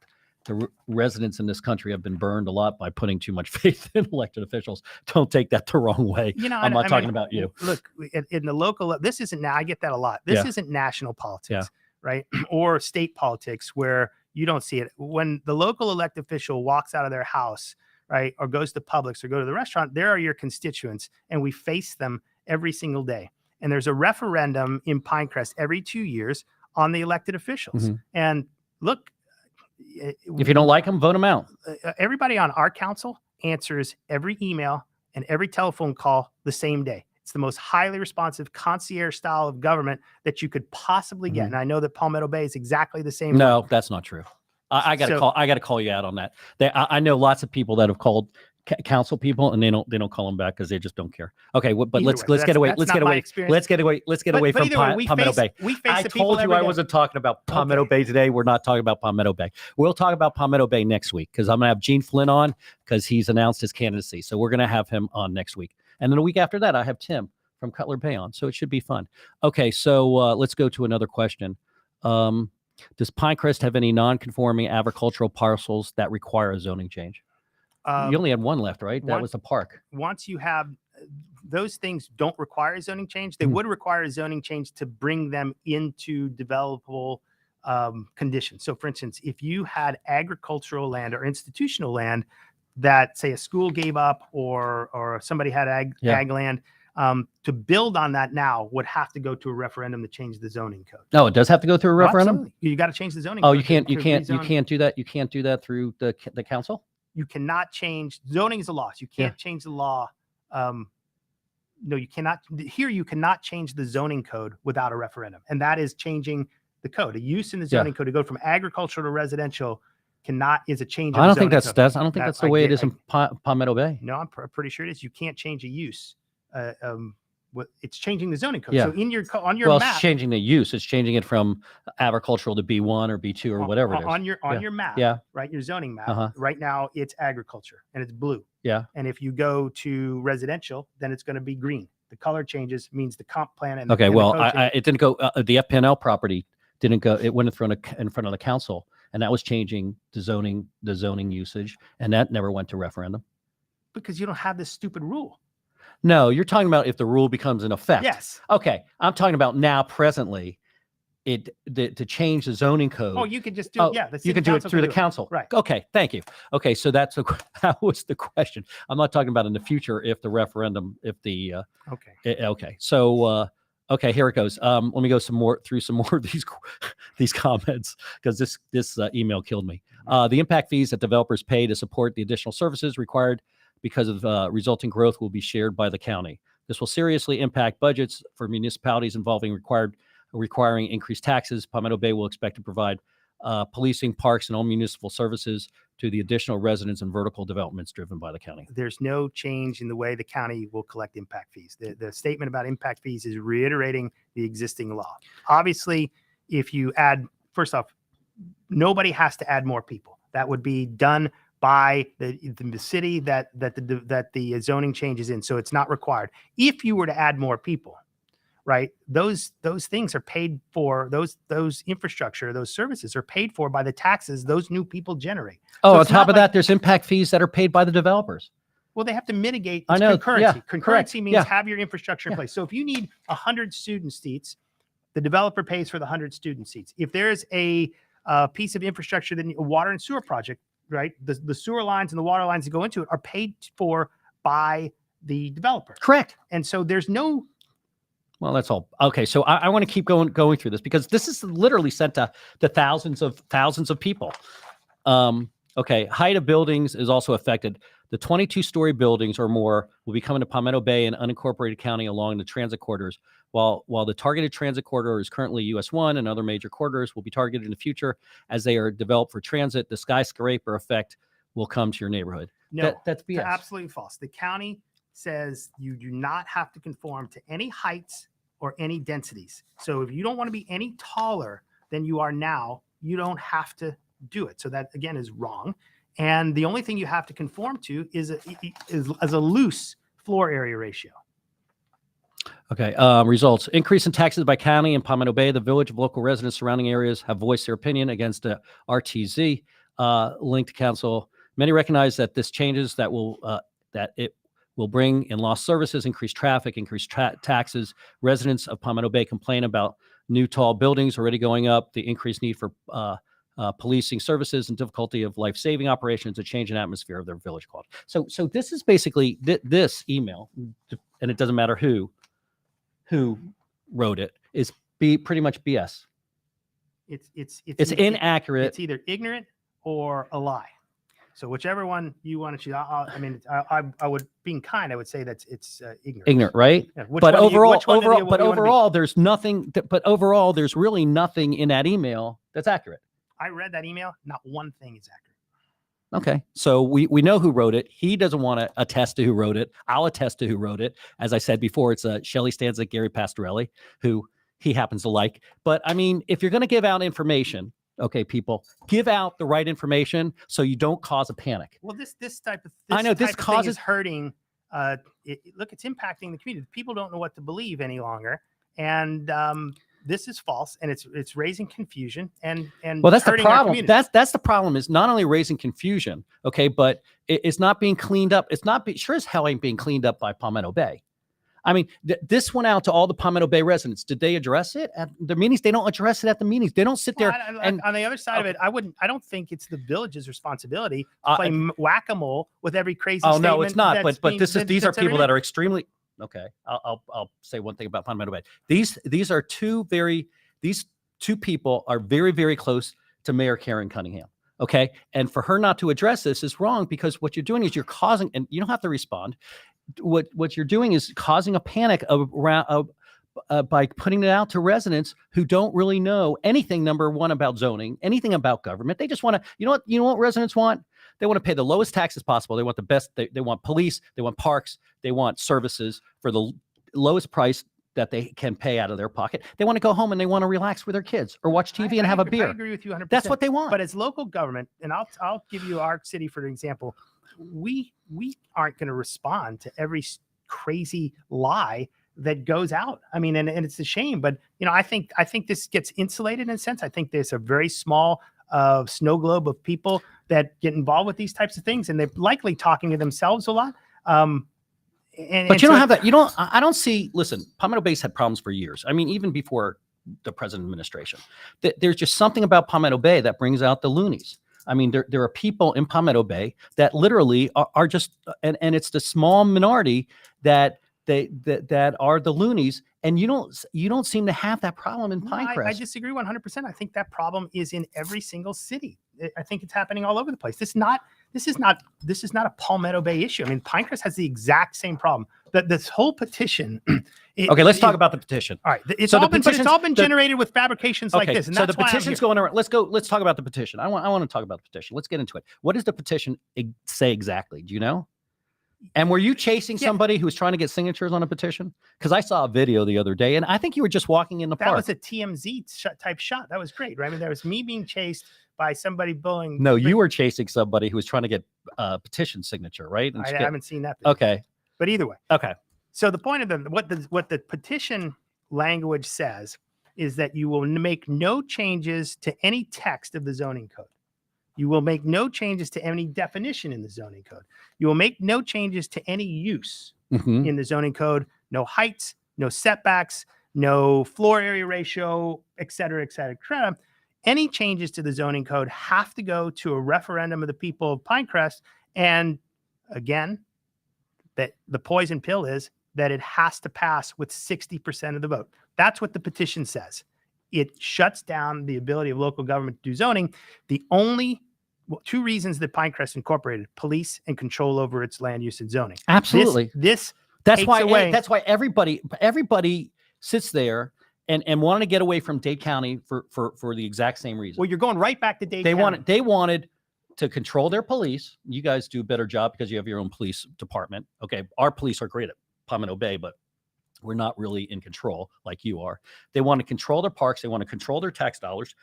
the residents in this country have been burned a lot by putting too much faith in elected officials. Don't take that the wrong way. I'm not talking about you. Look, in the local, this isn't now. I get that a lot. This isn't national politics, right? Or state politics where you don't see it. When the local elected official walks out of their house, right, or goes to Publix or go to the restaurant, there are your constituents, and we face them every single day. And there's a referendum in Pinecrest every 2 years on the elected officials. And look, if you don't like them, vote them out. Everybody on our council answers every email and every telephone call the same day. It's the most highly responsive concierge style of government that you could possibly get. And I know that Palmetto Bay is exactly the same. No, that's not true. I got to call you out on that. I know lots of people that have called council people, and they don't call them back because they just don't care. Okay, but let's get away from Palmetto Bay. I told you I wasn't talking about Palmetto Bay today. We're not talking about Palmetto Bay. We'll talk about Palmetto Bay next week because I'm gonna have Gene Flynn on because he's announced his candidacy. So we're gonna have him on next week, and then a week after that, I have Tim from Cutler Bay on. So it should be fun. Okay, so let's go to another question. Does Pinecrest have any non-conforming agricultural parcels that require a zoning change? You only had one left, right? That was the park. Once you have those things, don't require a zoning change. They would require a zoning change to bring them into developable conditions. So for instance, if you had agricultural land or institutional land that, say, a school gave up or somebody had ag land, to build on that now would have to go to a referendum to change the zoning code. No, it does have to go through a referendum. Absolutely. You got to change the zoning Oh, code. you can't do that. You can't do that through the council. You cannot change zoning is a law. So you can't change the law. No, you cannot. Here, you cannot change the zoning code without a referendum, and that is changing the code. A use in the zoning code to go from agricultural to residential is a change. I don't think that's the way it is in Palmetto Bay. No, I'm pretty sure it is. You can't change a use. It's changing the zoning code. Yeah. So on your map, it's changing the use. It's changing it from agricultural to B1 or B2 or whatever it is. On your map, right? Your zoning map. Right now, it's agriculture and it's blue. Yeah. And if you go to residential, then it's going to be green. The color changes means the comp plan and it didn't go. The FPNL property didn't go. It went in front of the council, and that was changing the zoning usage, and that never went to referendum because you don't have this stupid rule. No, you're talking about if the rule becomes in effect. Yes. Okay, I'm talking about now presently. To change the zoning code. Oh, you could just do it. You can do it through the council. Right. Okay, thank you. Okay, so that was the question. I'm not talking about in the future if the referendum, okay. So okay, here it goes. Let me go through some more of these comments because this email killed me. The impact fees that developers pay to support the additional services required because of resulting growth will be shared by the county. This will seriously impact budgets for municipalities involving requiring increased taxes. Palmetto Bay will expect to provide policing, parks, and all municipal services to the additional residents and vertical developments driven by the county. There's no change in the way the county will collect impact fees. The statement about impact fees is reiterating the existing law. Obviously, if you add, first off, nobody has to add more people. That would be done by the city that the zoning changes in. So it's not required. If you were to add more people, right? Those things are paid for. Those infrastructure, those services are paid for by the taxes those new people generate. Oh, so on top of that, there's impact fees that are paid by the developers. Well, they have to mitigate. I know. Concurrency. Yeah, Concurrency means have your infrastructure in place. So if you need 100 student seats, the developer pays for the 100 student seats. If there's a piece of infrastructure, then a water and sewer project, right? The sewer lines and the water lines that go into it are paid for by the developer. Correct. And so there's no. Well, that's all. Okay, so I want to keep going through this because this is literally sent to thousands of people. Okay, height of buildings is also affected. The 22-story buildings or more will be coming to Palmetto Bay and unincorporated county along the transit corridors. While the targeted transit corridor is currently US 1 and other major corridors will be targeted in the future as they are developed for transit, the skyscraper effect will come to your neighborhood. No, that's BS. Absolutely false. The county says you do not have to conform to any heights or any densities. So if you don't want to be any taller than you are now, you don't have to do it. So that again is wrong. And the only thing you have to conform to is a loose floor area ratio. Okay. Results. Increase in taxes by county and Palmetto Bay. The village of local residents surrounding areas have voiced their opinion against the RTZ linked to council. Many recognize that this changes that it will bring in lost services, increased traffic, increased taxes. Residents of Palmetto Bay complain about new tall buildings already going up, the increased need for policing services, and difficulty of life-saving operations, a change in atmosphere of their village quality. So this is basically this email, and it doesn't matter who wrote it, is pretty much BS. It's inaccurate. It's either ignorant or a lie. So whichever one you want to choose. I would, being kind, I would say that it's ignorant. Ignorant, right? Yeah, but overall, there's nothing. But overall, there's really nothing in that email that's accurate. I read that email. Not one thing is accurate. Okay, so we know who wrote it. He doesn't want to attest to who wrote it. I'll attest to who wrote it. As I said before, it's Shelley Stanzik, Gary Pastorelli, who he happens to like. But I mean, if you're going to give out information, okay, people, give out the right information so you don't cause a panic. Well, this type of thing is hurting. Look, it's impacting the community. People don't know what to believe any longer, and this is false, and it's raising confusion and well, that's the problem. That's the problem. Is not only raising confusion, okay, but it's not being cleaned up. It's not sure as hell ain't being cleaned up by Palmetto Bay. I mean, this went out to all the Palmetto Bay residents. Did they address it at the meetings? They don't address it at the meetings. They don't sit there. And on the other side of it, I don't think it's the village's responsibility to play whack-a-mole with every crazy statement. No, it's not. But these are people that are are extremely okay. I'll say one thing about Palmetto Bay. These two people are very, very close to Mayor Karen Cunningham. Okay. And for her not to address this is wrong, because what you're doing is you're causing, and you don't have to respond. What you're doing is causing a panic around by putting it out to residents who don't really know anything, number one, about zoning, anything about government. They just want to, you know what residents want? They want to pay the lowest taxes possible. They want the best. They want police. They want parks. They want services for the lowest price that they can pay out of their pocket. They want to go home and they want to relax with their kids or watch TV and have a beer. I agree with you 100%. That's what they want. But as local government, and I'll give you our city for an example, we aren't going to respond to every crazy lie that goes out. I mean, and it's a shame, but I think this gets insulated in a sense. I think there's a very small snow globe of people that get involved with these types of things, and they're likely talking to themselves a lot. But you don't have that. I don't see, listen, Palmetto Bay's had problems for years. I mean, even before the present administration, there's just something about Palmetto Bay that brings out the loonies. I mean, there are people in Palmetto Bay that literally are just, and it's the small minority that are the loonies. And you don't seem to have that problem in Pinecrest. I disagree 100%. I think that problem is in every single city. I think it's happening all over the place. This is not a Palmetto Bay issue. I mean, Pinecrest has the exact same problem. That this whole petition. Okay, let's talk about the petition. All right, it's all been generated with fabrications like this. And so the petition's going around. Let's talk about the petition. I want to talk about the petition. Let's get into it. What does the petition say exactly? Do you know? And were you chasing somebody who was trying to get signatures on a petition? Because I saw a video the other day, and I think you were just walking in the park. That was a TMZ type shot. That was great, right? I mean, there was me being chased by somebody bullying. No, you were chasing somebody who was trying to get a petition signature, right? I haven't seen that video. Okay. But either way. Okay. So the point of what the petition language says is that you will make no changes to any text of the zoning code. You will make no changes to any definition in the zoning code. You will make no changes to any use in the zoning code. No heights, no setbacks, no floor area ratio, et cetera, et cetera, et cetera. Any changes to the zoning code have to go to a referendum of the people of Pinecrest. And again, that the poison pill is that it has to pass with 60% of the vote. That's what the petition says. It shuts down the ability of local government to do zoning. The only two reasons that Pinecrest incorporated: police and control over its land use and zoning. Absolutely. That's why everybody sits there and wanted to get away from Dade County for the exact same reason. Well, you're going right back to Dade County. They wanted to control their police. You guys do a better job because you have your own police department. Okay, our police are great at Palmetto Bay, but we're not really in control like you are. They want to control their parks. They want to control their tax dollars.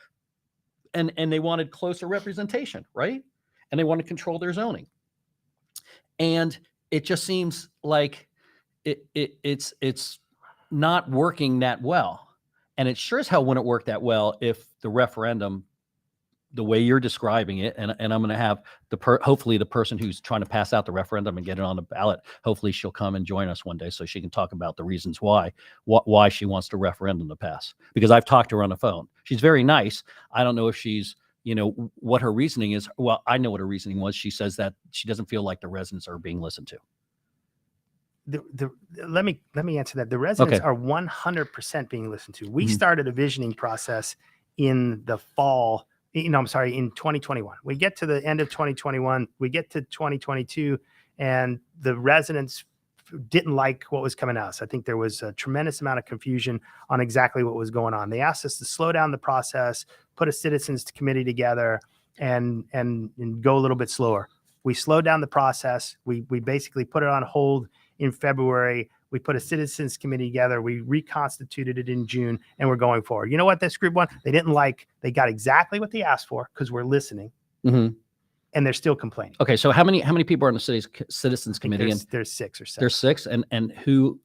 And they wanted closer representation, right? And they want to control their zoning. And it just seems like it's not working that well. And it sure as hell wouldn't work that well if the referendum, the way you're describing it, and I'm going to have hopefully the person who's trying to pass out the referendum and get it on the ballot, hopefully she'll come and join us one day so she can talk about the reasons why she wants the referendum to pass. Because I've talked to her on the phone. She's very nice. I don't know if she's, what her reasoning is. Well, I know what her reasoning was. She says that she doesn't feel like the residents are being listened to. Let me answer that. The residents are 100% being listened to. We started a visioning process in the fall. In 2021. We get to the end of 2021, we get to 2022, and the residents didn't like what was coming out. So I think there was a tremendous amount of confusion on exactly what was going on. They asked us to slow down the process, put a citizens committee together, and go a little bit slower. We slowed down the process. We basically put it on hold in February. We put a citizens committee together. We reconstituted it in June, and we're going forward. You know what this group won? They didn't like. They got exactly what they asked for because we're listening, and they're still complaining. Okay, so how many people are on the city's citizens committee? There's 6 or 7. There's 6, and who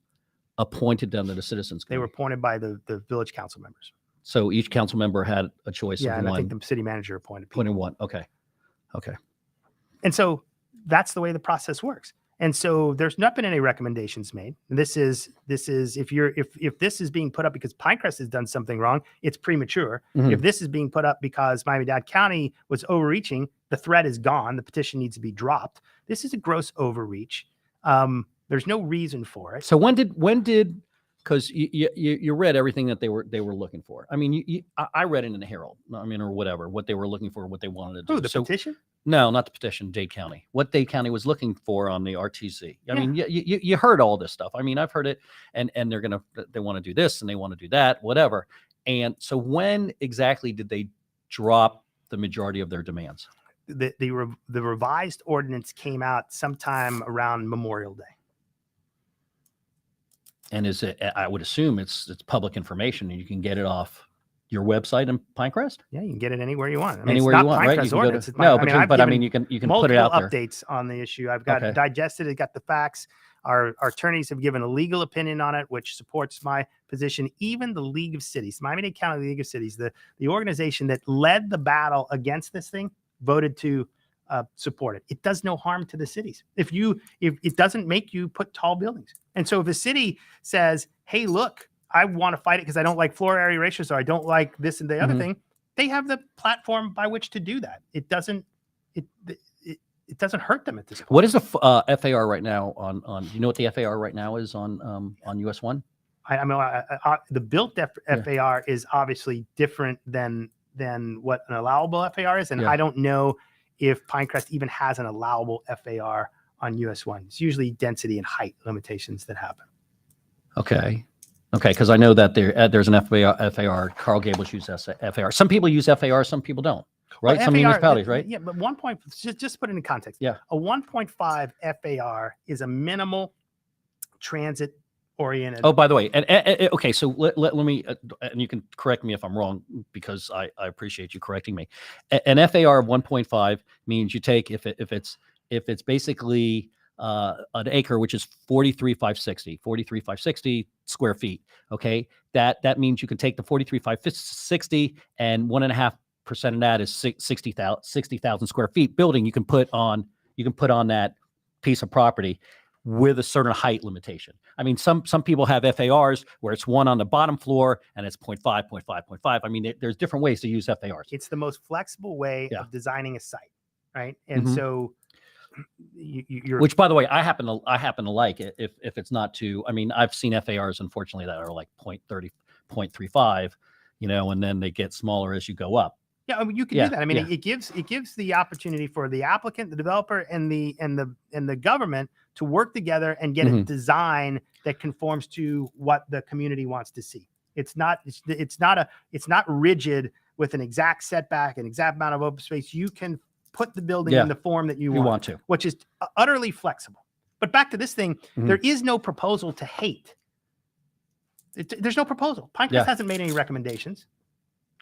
appointed them to the citizens committee? They were appointed by the village council members. So each council member had a choice of one. Yeah, and I think the city manager appointed one. Okay. And so that's the way the process works. And so there's not been any recommendations made. This is if this is being put up because Pinecrest has done something wrong, it's premature. If this is being put up because Miami-Dade County was overreaching, the threat is gone. The petition needs to be dropped. This is a gross overreach. There's no reason for it. So when did because you read everything that they were looking for. I mean, I read it in the Herald. I mean, or whatever, what they were looking for, what they wanted to do. The petition? No, not the petition. Dade County. What Dade County was looking for on the RTC. I mean, you heard all this stuff. I mean, I've heard it, and they want to do this and they want to do that, whatever. And so when exactly did they drop the majority of their demands? The revised ordinance came out sometime around Memorial Day. And is it? I would assume it's public information, and you can get it off your website in Pinecrest. Yeah, you can get it anywhere you want. I mean, anywhere you want, right? You can go to, you can put it out there. Updates on the issue. I've got it digested. It got the facts. Our attorneys have given a legal opinion on it, which supports my position. Even the League of Cities, Miami-Dade County League of Cities, the organization that led the battle against this thing, voted to support it. It does no harm to the cities. If it doesn't make you put tall buildings. And so if a city says, hey, look, I want to fight it because I don't like floor area ratios or I don't like this and the other thing, they have the platform by which to do that. It doesn't hurt them at this point. What is the FAR right now on do you know what the FAR right now is on US 1? I mean, the built FAR is obviously different than what an allowable FAR is. And I don't know if Pinecrest even has an allowable FAR on US 1. It's usually density and height limitations that happen. Okay. Because I know that there's an FAR. Carl Gables uses FAR. Some people use FAR, some people don't. Right? Well, some municipalities, right? Yeah, but just put it in context. Yeah. A 1.5 FAR is a minimal transit oriented. Oh, by the way, and okay, so let me, and you can correct me if I'm wrong because I appreciate you correcting me. An FAR of 1.5 means you take if it's basically an acre, which is 43,560 square feet. Okay, that means you can take the 43,560 and 1.5% of that is 60,000 square feet building. You can put on that piece of property with a certain height limitation. I mean, some people have FARs where it's one on the bottom floor and it's 0.5, 0.5, 0.5. I mean, there's different ways to use FARs. It's the most flexible way of designing a site, right? And so you're, which, by the way, I happen to like it if it's not too. I mean, I've seen FARs, unfortunately, that are like 0.30, 0.35, and then they get smaller as you go up. Yeah, I mean, you can do that. I mean, it gives the opportunity for the applicant, the developer, and the government to work together and get a design that conforms to what the community wants to see. It's not rigid with an exact setback, an exact amount of open space. You can put the building in the form that you want to, which is utterly flexible. But back to this thing, there is no proposal to hate. There's no proposal. Pinecrest hasn't made any recommendations.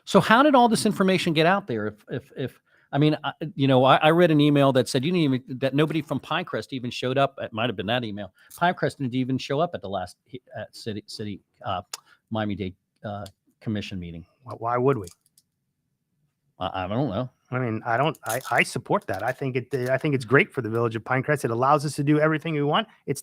So how did all this information get out there? If I mean, I read an email that said that nobody from Pinecrest even showed up. It might have been that email. Pinecrest didn't even show up at the last city Miami-Dade commission meeting. Why would we? I don't know. I mean, I support that. I think it's great for the village of Pinecrest. It allows us to do everything we want. It's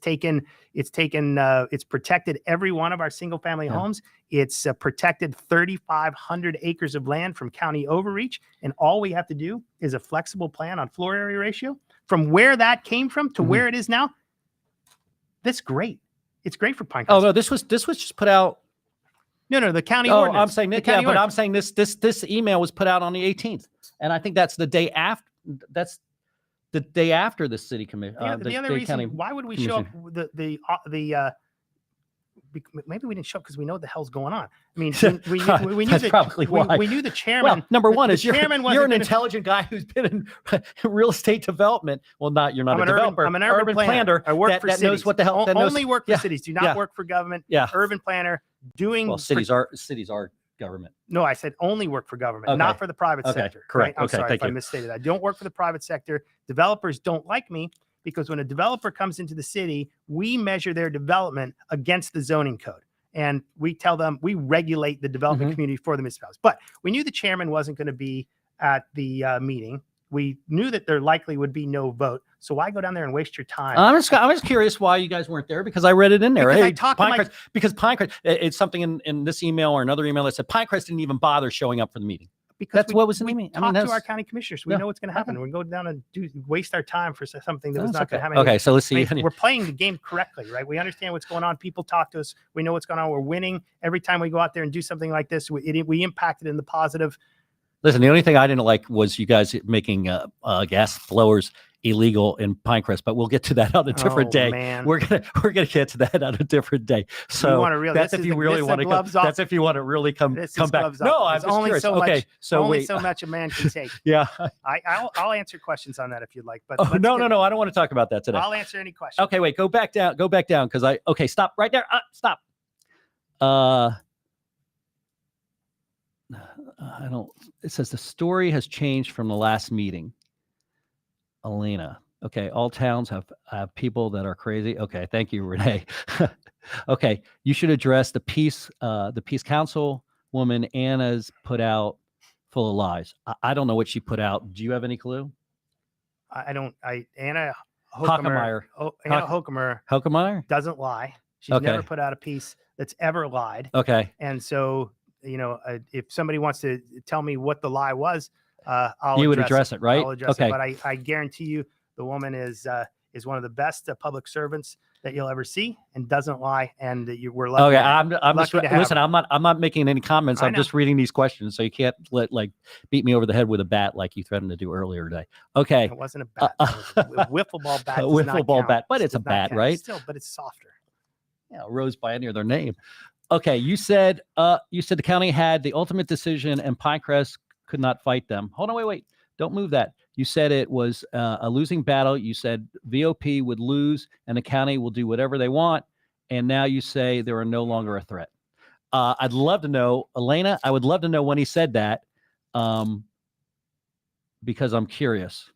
protected every one of our single family homes. It's protected 3,500 acres of land from county overreach. And all we have to do is a flexible plan on floor area ratio from where that came from to where it is now. That's great. It's great for Pinecrest. Oh no, this was just put out. No, the county ordinance. I'm saying that, but I'm saying this email was put out on the 18th, and I think that's the day after. That's the day after the city commission. The other reason why would we show up maybe we didn't show up because we know what the hell's going on. I mean, we knew probably why. We knew the chairman. Well, number one is you're an intelligent guy who's been in real estate development. Well, you're not a developer. I'm an urban planner. I work for cities. Knows what the hell. Only work for cities. Do not work for government. Yeah. Urban planner doing. Well, cities are government. No, I said only work for government, not for the private sector. Correct. Right? I'm sorry if I misstated. I don't work for the private sector. Developers don't like me because when a developer comes into the city, we measure their development against the zoning code. And we tell them we regulate the development community for the municipalities. But we knew the chairman wasn't going to be at the meeting. we knew that there likely would be no vote. So why go down there and waste your time? I'm just curious why you guys weren't there, because I read it in there. Because I Hey, talked to Pinecrest, because Pinecrest, it's something in this email or another email that said Pinecrest didn't even bother showing up for the meeting. Because That's what was in the we meeting. talk to our county commissioners. We Yeah. know what's going to happen. Okay. We go down and waste our time for something that was That's not going okay. to happen. Okay, so let's see. We're playing the game correctly, right? We understand what's going on. People talk to us. We know what's going on. We're winning every time we go out there and do something like this. We impact it in the positive. Listen, the only thing I didn't like was you guys making gas blowers illegal in Pinecrest, but we'll get to that on a different day. Man. We're gonna get to that on a different day. So that's if you really want to come. That's if you want to really come back. No, I'm just curious. Okay, so only so much a man can take. Yeah, I'll answer questions on that if you'd like. But no, I don't want to talk about that today. I'll answer any questions. Okay, wait, go back down, because stop right there. Stop. I don't. It says the story has changed from the last meeting. Elena. Okay, all towns have people that are crazy. Okay, thank you, Renee. Okay, you should address the peace council woman Anna's put out full of lies. I don't know what she put out. Do you have any clue? I don't. Anna Hockemeyer. Anna Hockemeyer doesn't lie. She's never put out a piece that's ever lied. Okay. And so, if somebody wants to tell me what the lie was, you would address it, right? I'll address it. But I guarantee you, the woman is one of the best public servants that you'll ever see, and doesn't lie. And we're lucky. Okay, listen. I'm not making any comments. I'm just reading these questions, so you can't beat me over the head with a bat like you threatened to do earlier today. Okay. It wasn't a bat. It was a wiffle ball bat. Wiffle ball bat, but it's a bat, right? Still, but it's softer. Yeah, rose by any other name. Okay, you said the county had the ultimate decision and Pinecrest could not fight them. Hold on, wait. Don't move that. You said it was a losing battle. You said VOP would lose and the county will do whatever they want. And now you say they are no longer a threat. I'd love to know, Elena, I would love to know when he said that, because I'm curious.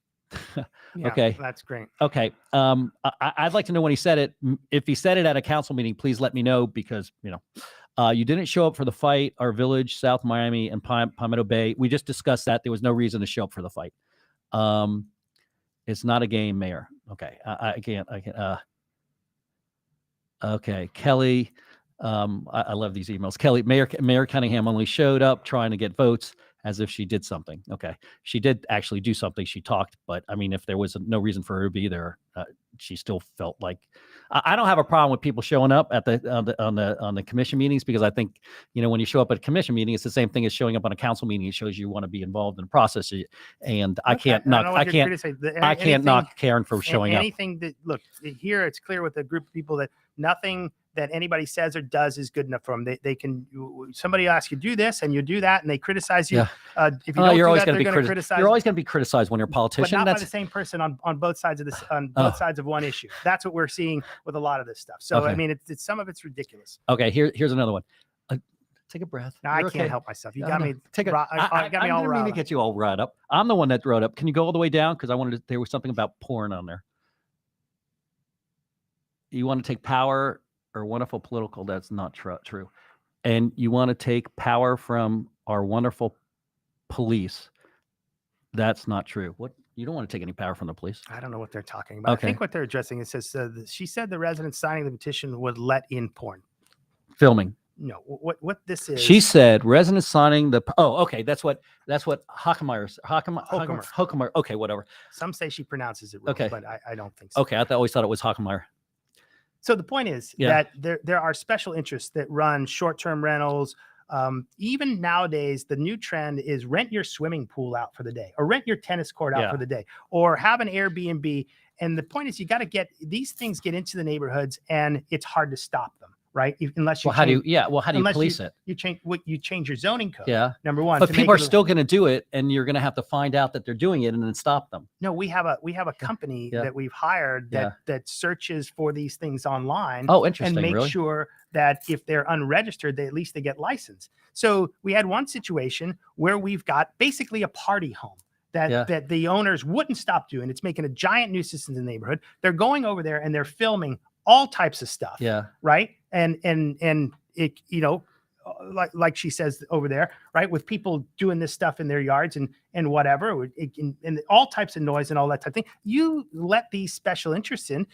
Yeah, okay. That's great. Okay. I'd like to know when he said it. If he said it at a council meeting, please let me know, because, you didn't show up for the fight, our village, South Miami and Palmetto Bay. We just discussed that. There was no reason to show up for the fight. It's not a game, Mayor. Okay. I can't. Okay. Kelly. I love these emails. Kelly, Mayor Cunningham only showed up trying to get votes as if she did something. Okay. She did actually do something. She talked, but I mean, if there was no reason for her to be there, she still felt like, I don't have a problem with people showing up at on the commission meetings, because I think, when you show up at a commission meeting, it's the same thing as showing up on a council meeting. It shows you want to be involved in the process. And I can't knock Karen for showing up. Anything that, look, here it's clear with a group of people that nothing that anybody says or does is good enough for them. They can, somebody asks you do this and you do that, and they criticize you. Yeah. If you don't you're do always that, going to be criticize. You're always going to be criticized when you're a politician. But not by the same person on both sides of this, on both sides of one issue. That's what we're seeing with a lot of this stuff. So I mean, it's some of it's ridiculous. Okay, here's another one. Take a breath. No, I can't help myself. You got me. I got me all riled up. I didn't mean to get you all riled up. I'm the one that wrote up. Can you go all the way down? Because there was something about porn on there. You want to take power or wonderful political? That's not true. And you want to take power from our wonderful police? That's not true. What? You don't want to take any power from the police. I don't know what they're talking about. Okay. I think what they're addressing, it says she said the residents signing the petition would let in porn filming. No, what this is. She said residents signing the. Oh, okay. That's what Hockemeyer. Okay, whatever. Some say she pronounces it wrong, but I don't think so. Okay, I always thought it was Hockemeyer. So the point is that there are special interests that run short-term rentals. Even nowadays, the new trend is rent your swimming pool out for the day, or rent your tennis court out for the day, or have an Airbnb. And the point is, you got to get these things get into the neighborhoods, and it's hard to stop them, right? Unless you how do you police it? You change your zoning code. Yeah. Number one. But people are still going to do it, and you're going to have to find out that they're doing it and then stop them. No, we have a company that we've hired that searches for these things online. Oh, interesting. And make really? sure that if they're unregistered, at least they get licensed. So we had one situation where we've got basically a party home that the owners wouldn't stop doing. It's making a giant nuisance in the neighborhood. They're going over there and they're filming all types of stuff. Yeah. Right. And it, like she says over there, right? With people doing this stuff in their yards and whatever, and all types of noise and all that type of thing. You let these special interests in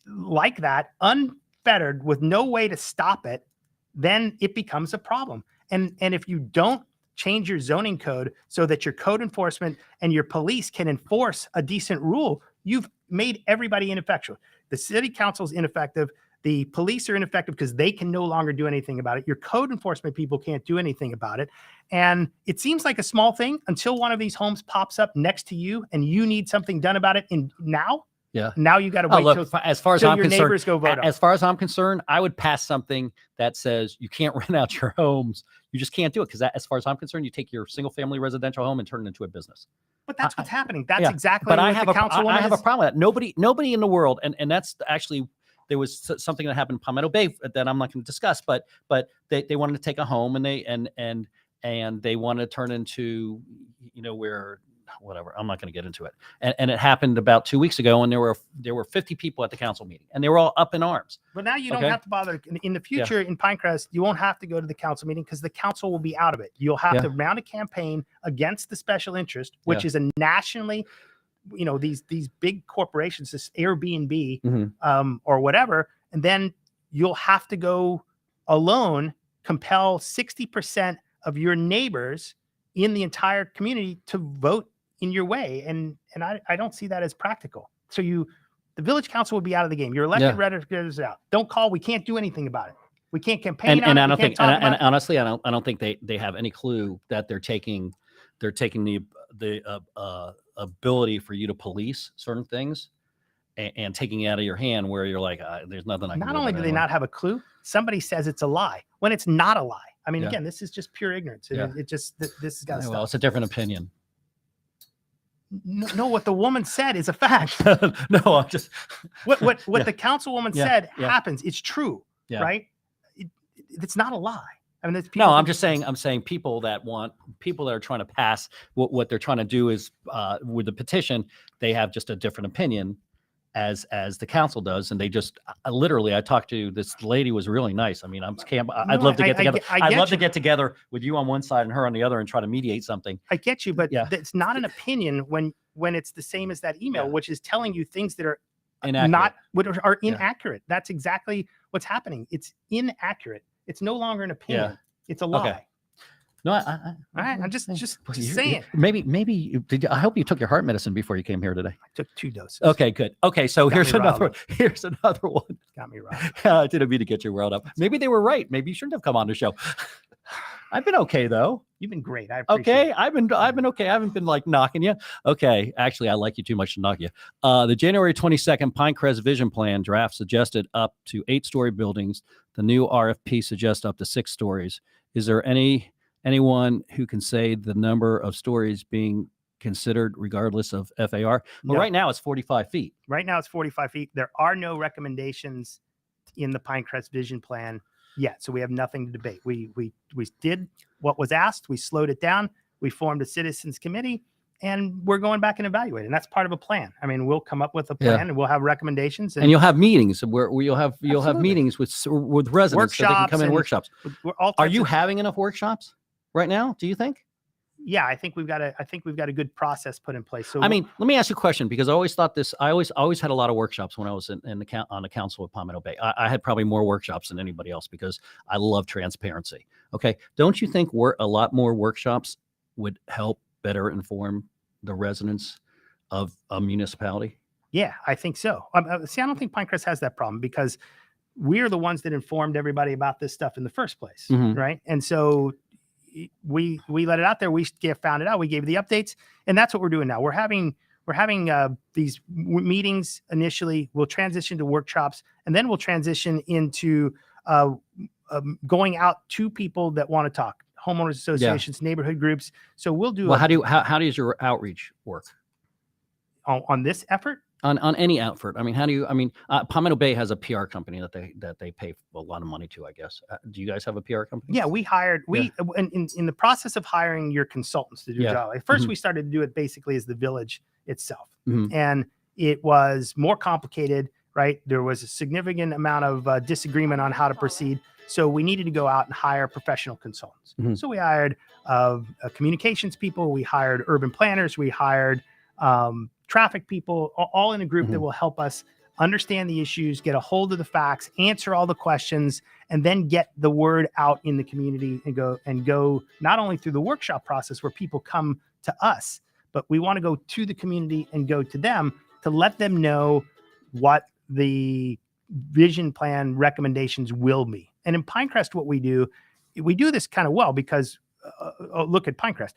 like that, unfettered, with no way to stop it, then it becomes a problem. And if you don't change your zoning code so that your code enforcement and your police can enforce a decent rule, you've made everybody ineffectual. The city council is ineffective. The police are ineffective because they can no longer do anything about it. Your code enforcement people can't do anything about it. And it seems like a small thing until one of these homes pops up next to you and you need something done about it. And now you got to wait till, as far as I'm your concerned, neighbors go vote. As far as I'm concerned, I would pass something that says you can't rent out your homes. You just can't do it because, as far as I'm concerned, you take your single family residential home and turn it into a business. But that's what's happening. That's exactly what I have the councilwoman I have a problem with that. Nobody in the world, and that's actually, there was something that happened in Palmetto Bay that I'm not going to discuss, but they wanted to take a home and they wanted to turn into, where, whatever, I'm not going to get into it. And it happened about 2 weeks ago, and there were 50 people at the council meeting, and they were all up in arms. But now you don't have to bother. In the future, in Pinecrest, you won't have to go to the council meeting because the council will be out of it. You'll have to mount a campaign against the special interest, which is a nationally, these big corporations, this Airbnb or whatever, and then you'll have to go alone, compel 60% of your neighbors in the entire community to vote in your way. And I don't see that as practical. So the village council will be out of the game. Your elected representatives out. Don't call. We can't do anything about it. We can't campaign on it. I don't think, and honestly, I don't think they have any clue that they're taking the ability for you to police certain things and taking it out of your hand, where you're like, there's nothing I can do. Not only do they not have a clue, somebody says it's a lie when it's not a lie. I mean, again, this is just pure ignorance. It just, this has got to stop. Well, it's a different opinion. No, what the woman said is a fact. No, I'm just what the councilwoman said happens. It's true, right? It's not a lie. I mean, I'm just saying. I'm saying people that are trying to pass what they're trying to do is with the petition, they have just a different opinion as the council does, and they just literally. I talked to this lady, was really nice. I mean, I'd love to get together. I'd love to get together with you on one side and her on the other and try to mediate something. I get you, but it's not an opinion when it's the same as that email, which is telling you things that are inaccurate. That's exactly what's happening. It's inaccurate. It's no longer an opinion. It's a lie. Okay. No, all right. I'm just saying. Maybe I hope you took your heart medicine before you came here today. I took 2 doses. Okay, good. Okay, so here's another one. Got me riled. I didn't mean to get you riled up. Maybe they were right. Maybe you shouldn't have come on the show. I've been okay though. You've been great. I appreciate it. I've been okay. I haven't been like knocking you. Okay, actually, I like you too much to knock you. The January 22nd Pinecrest Vision Plan draft suggested up to 8-story buildings. The new RFP suggests up to 6 stories. Is there anyone who can say the number of stories being considered regardless of FAR? Well, right now it's 45 feet. Right now it's 45 feet. There are no recommendations in the Pinecrest Vision Plan yet, so we have nothing to debate. We did what was asked. We slowed it down. We formed a citizens committee, and we're going back and evaluating. That's part of a plan. I mean, we'll come up with a plan and we'll have recommendations, and you'll have meetings where you'll have meetings with residents, workshops, so they can come in workshops. Are you having enough workshops right now, do you think? Yeah, I think we've got a good process put in place. So I mean, let me ask you a question, because I always thought this. I always had a lot of workshops when I was on the council with Palmetto Bay. I had probably more workshops than anybody else because I love transparency. Okay, don't you think a lot more workshops would help better inform the residents of a municipality? Yeah, I think so. See, I don't think Pinecrest has that problem because we're the ones that informed everybody about this stuff in the first place, right? And so we let it out there. We found it out. We gave the updates, and that's what we're doing now. We're having these meetings initially. We'll transition to workshops, and then we'll transition into going out to people that want to talk, homeowners associations, neighborhood groups. So we'll do. Well, how does your outreach work on this effort? On any effort? I mean, Palmetto Bay has a PR company that they pay a lot of money to, I guess. Do you guys have a PR company? Yeah, we hired, in the process of hiring your consultants to do the job. At first, we started to do it basically as the village itself. And it was more complicated. right? There was a significant amount of disagreement on how to proceed. So we needed to go out and hire professional consultants. Mhm. So we hired communications people, we hired urban planners, we hired traffic people, all in a group that will help us understand the issues, get a hold of the facts, answer all the questions, and then get the word out in the community and go not only through the workshop process where people come to us, but we want to go to the community and go to them to let them know what the vision plan recommendations will be. And in Pinecrest, what we do this kind of well because look at Pinecrest.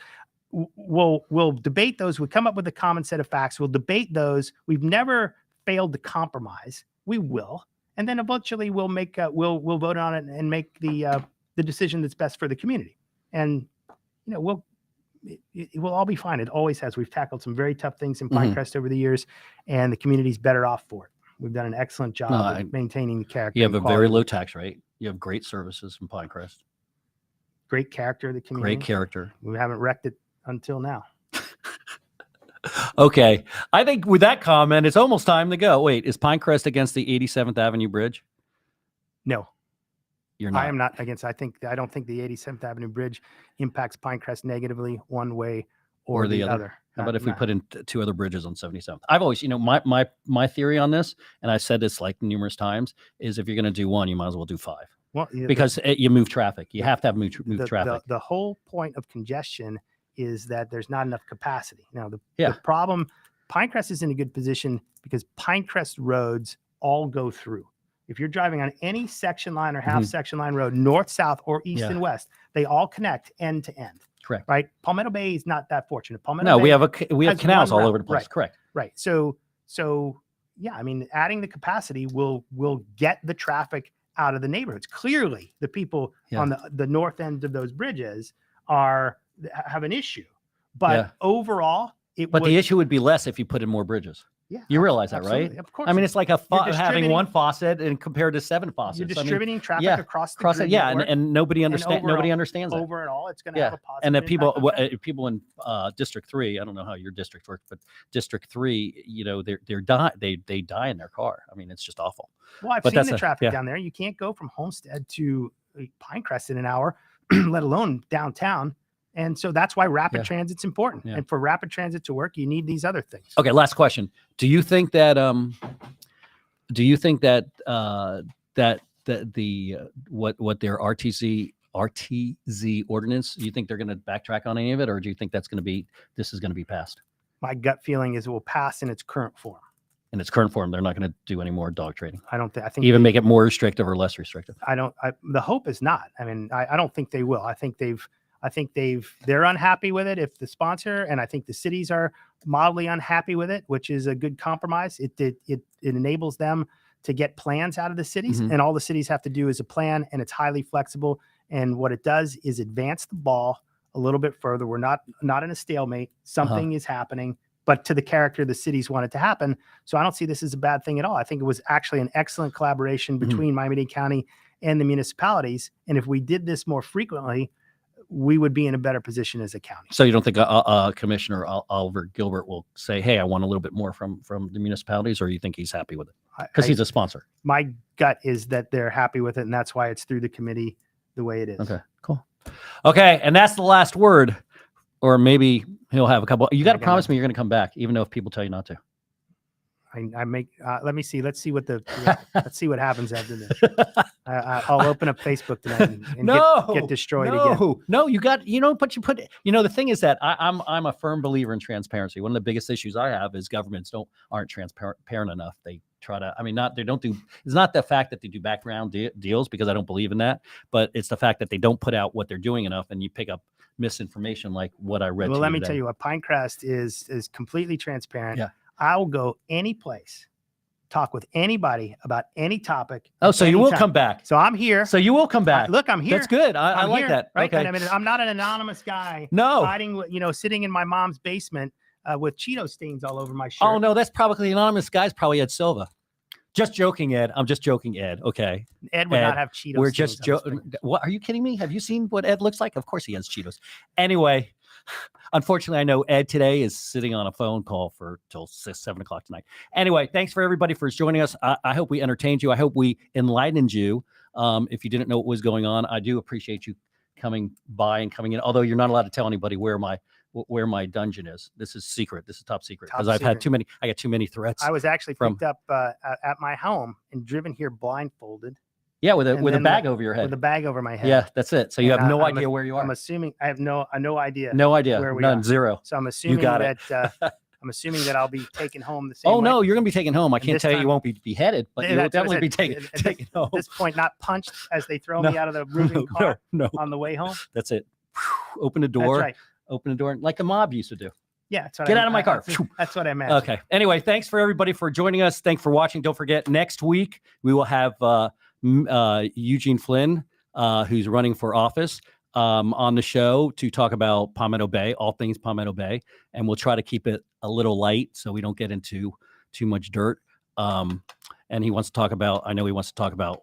We'll debate those. We come up with a common set of facts. We'll debate those. We've never failed to compromise. We will, and then eventually we'll make we'll vote on it and make the decision that's best for the community. And it will all be fine. It always has. We've tackled some very tough things in Pinecrest over the years, and the community's better off for it. We've done an excellent job of maintaining the character. You have a very low tax rate. You have great services from Pinecrest. Great character of the community. Great character. We haven't wrecked it until now. Okay. I think with that comment, it's almost time to go. Wait, is Pinecrest against the 87th Avenue Bridge? No. You're not. I am not against. I don't think the 87th Avenue Bridge impacts Pinecrest negatively one way or the other. How about if we put in two other bridges on 77th? I've always, my theory on this, and I've said this like numerous times, is if you're going to do one, you might as well do five. Well, because you move traffic. You have to have move traffic. The whole point of congestion is that there's not enough capacity. Now, the problem, Pinecrest is in a good position because Pinecrest roads all go through. If you're driving on any section line or half section line road, north, south, or east and west, they all connect end to end. Correct. Right. Palmetto Bay is not that fortunate. Palmetto Bay we have canals all over the place. Right. Correct. Right. So yeah, I mean, adding the capacity will get the traffic out of the neighborhoods. Clearly, the people on the north end of those bridges have an issue, but overall, the issue would be less if you put in more bridges. Yeah, you realize that, absolutely. right? Of course. I mean, it's like having one faucet and compared to 7 faucets. You're distributing traffic across the grid network, and nobody understands. Nobody understands that. Overall, it's going to have a positive. And the people in District 3, I don't know how your district works, but District 3, they die in their car. I mean, it's just awful. Well, I've seen the traffic down there. You can't go from Homestead to Pinecrest in an hour, let alone downtown. And so that's why rapid transit's important. And for rapid transit to work, you need these other things. Okay, last question. Do you think that what their RTZ ordinance, do you think they're going to backtrack on any of it, or do you think this is going to be passed? My gut feeling is it will pass in its current form. In its current form, they're not going to do any more dog trading. I think even make it more restrictive or less restrictive. The hope is not. I mean, I don't think they will. I think they're unhappy with it if the sponsor, and I think the cities are mildly unhappy with it, which is a good compromise. It enables them to get plans out of the cities, and all the cities have to do is a plan, and it's highly flexible. And what it does is advance the ball a little bit further. We're not in a stalemate. Something is happening, but to the character the cities want it to happen. So I don't see this as a bad thing at all. I think it was actually an excellent collaboration between Miami-Dade County and the municipalities. And if we did this more frequently, we would be in a better position as a county. So you don't think Commissioner Oliver Gilbert will say, hey, I want a little bit more from the municipalities, or you think he's happy with it? Because he's a sponsor. My gut is that they're happy with it, and that's why it's through the committee the way it is. Okay, cool. Okay, and that's the last word. Or maybe he'll have a couple. You got to promise me you're going to come back, even though if people tell you not to. Let me see. Let's see what let's see what happens after this. I'll open up Facebook tonight and get destroyed again. No, the thing is that I'm a firm believer in transparency. One of the biggest issues I have is governments aren't transparent enough. They try to, it's not the fact that they do background deals, because I don't believe in that, but it's the fact that they don't put out what they're doing enough, and you pick up misinformation like what I read. Well, let me tell you what, Pinecrest is completely transparent. Yeah. I'll go any place, talk with anybody about any topic. Oh, so you will come back. So I'm here. So you will come back. Look, I'm here. That's good. I like that. Right. Okay. And I mean, I'm not an anonymous guy. No. Hiding, sitting in my mom's basement with Cheeto stains all over my shirt. Oh no, that's probably the anonymous guy's probably Ed Silva. Just joking, Ed. I'm just joking, Ed. Okay. Ed would not have Cheetos. We're just joking. What? Are you kidding me? Have you seen what Ed looks like? Of course he has Cheetos. Anyway. Unfortunately, I know Ed today is sitting on a phone call for till 7 o'clock tonight. Anyway, thanks for everybody for joining us. I hope we entertained you. I hope we enlightened you. If you didn't know what was going on, I do appreciate you coming by and coming in. Although you're not allowed to tell anybody where my dungeon is. This is secret. This is top secret because I got too many threats. I was actually picked up at my home and driven here blindfolded. Yeah, with a bag over your head. With a bag over my head. Yeah, that's it. So you have no idea where you are. I'm assuming I have no idea. No idea. Where we None. are. Zero. So I'm assuming I'm assuming that I'll be taken home the same way. Oh no, you're gonna be taken home. I can't tell you you won't be beheaded, but you'll definitely be taken home. At this point, not punched as they throw me out of the moving car on the way home. That's it. Open the door. That's right. Open the door like the mob used to do. Yeah, get out of my car. That's what I meant. Okay. Anyway, thanks for everybody for joining us. Thanks for watching. Don't forget, next week we will have Eugene Flynn, who's running for office, on the show to talk about Palmetto Bay, all things Palmetto Bay, and we'll try to keep it a little light so we don't get into too much dirt. And he wants to talk about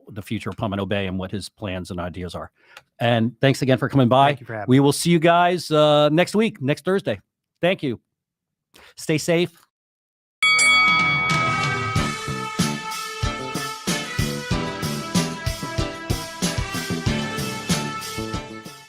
the future of Palmetto Bay and what his plans and ideas are. And thanks again for coming by. Thank you for having me. We will see you guys next week, next Thursday. Thank you. Stay safe.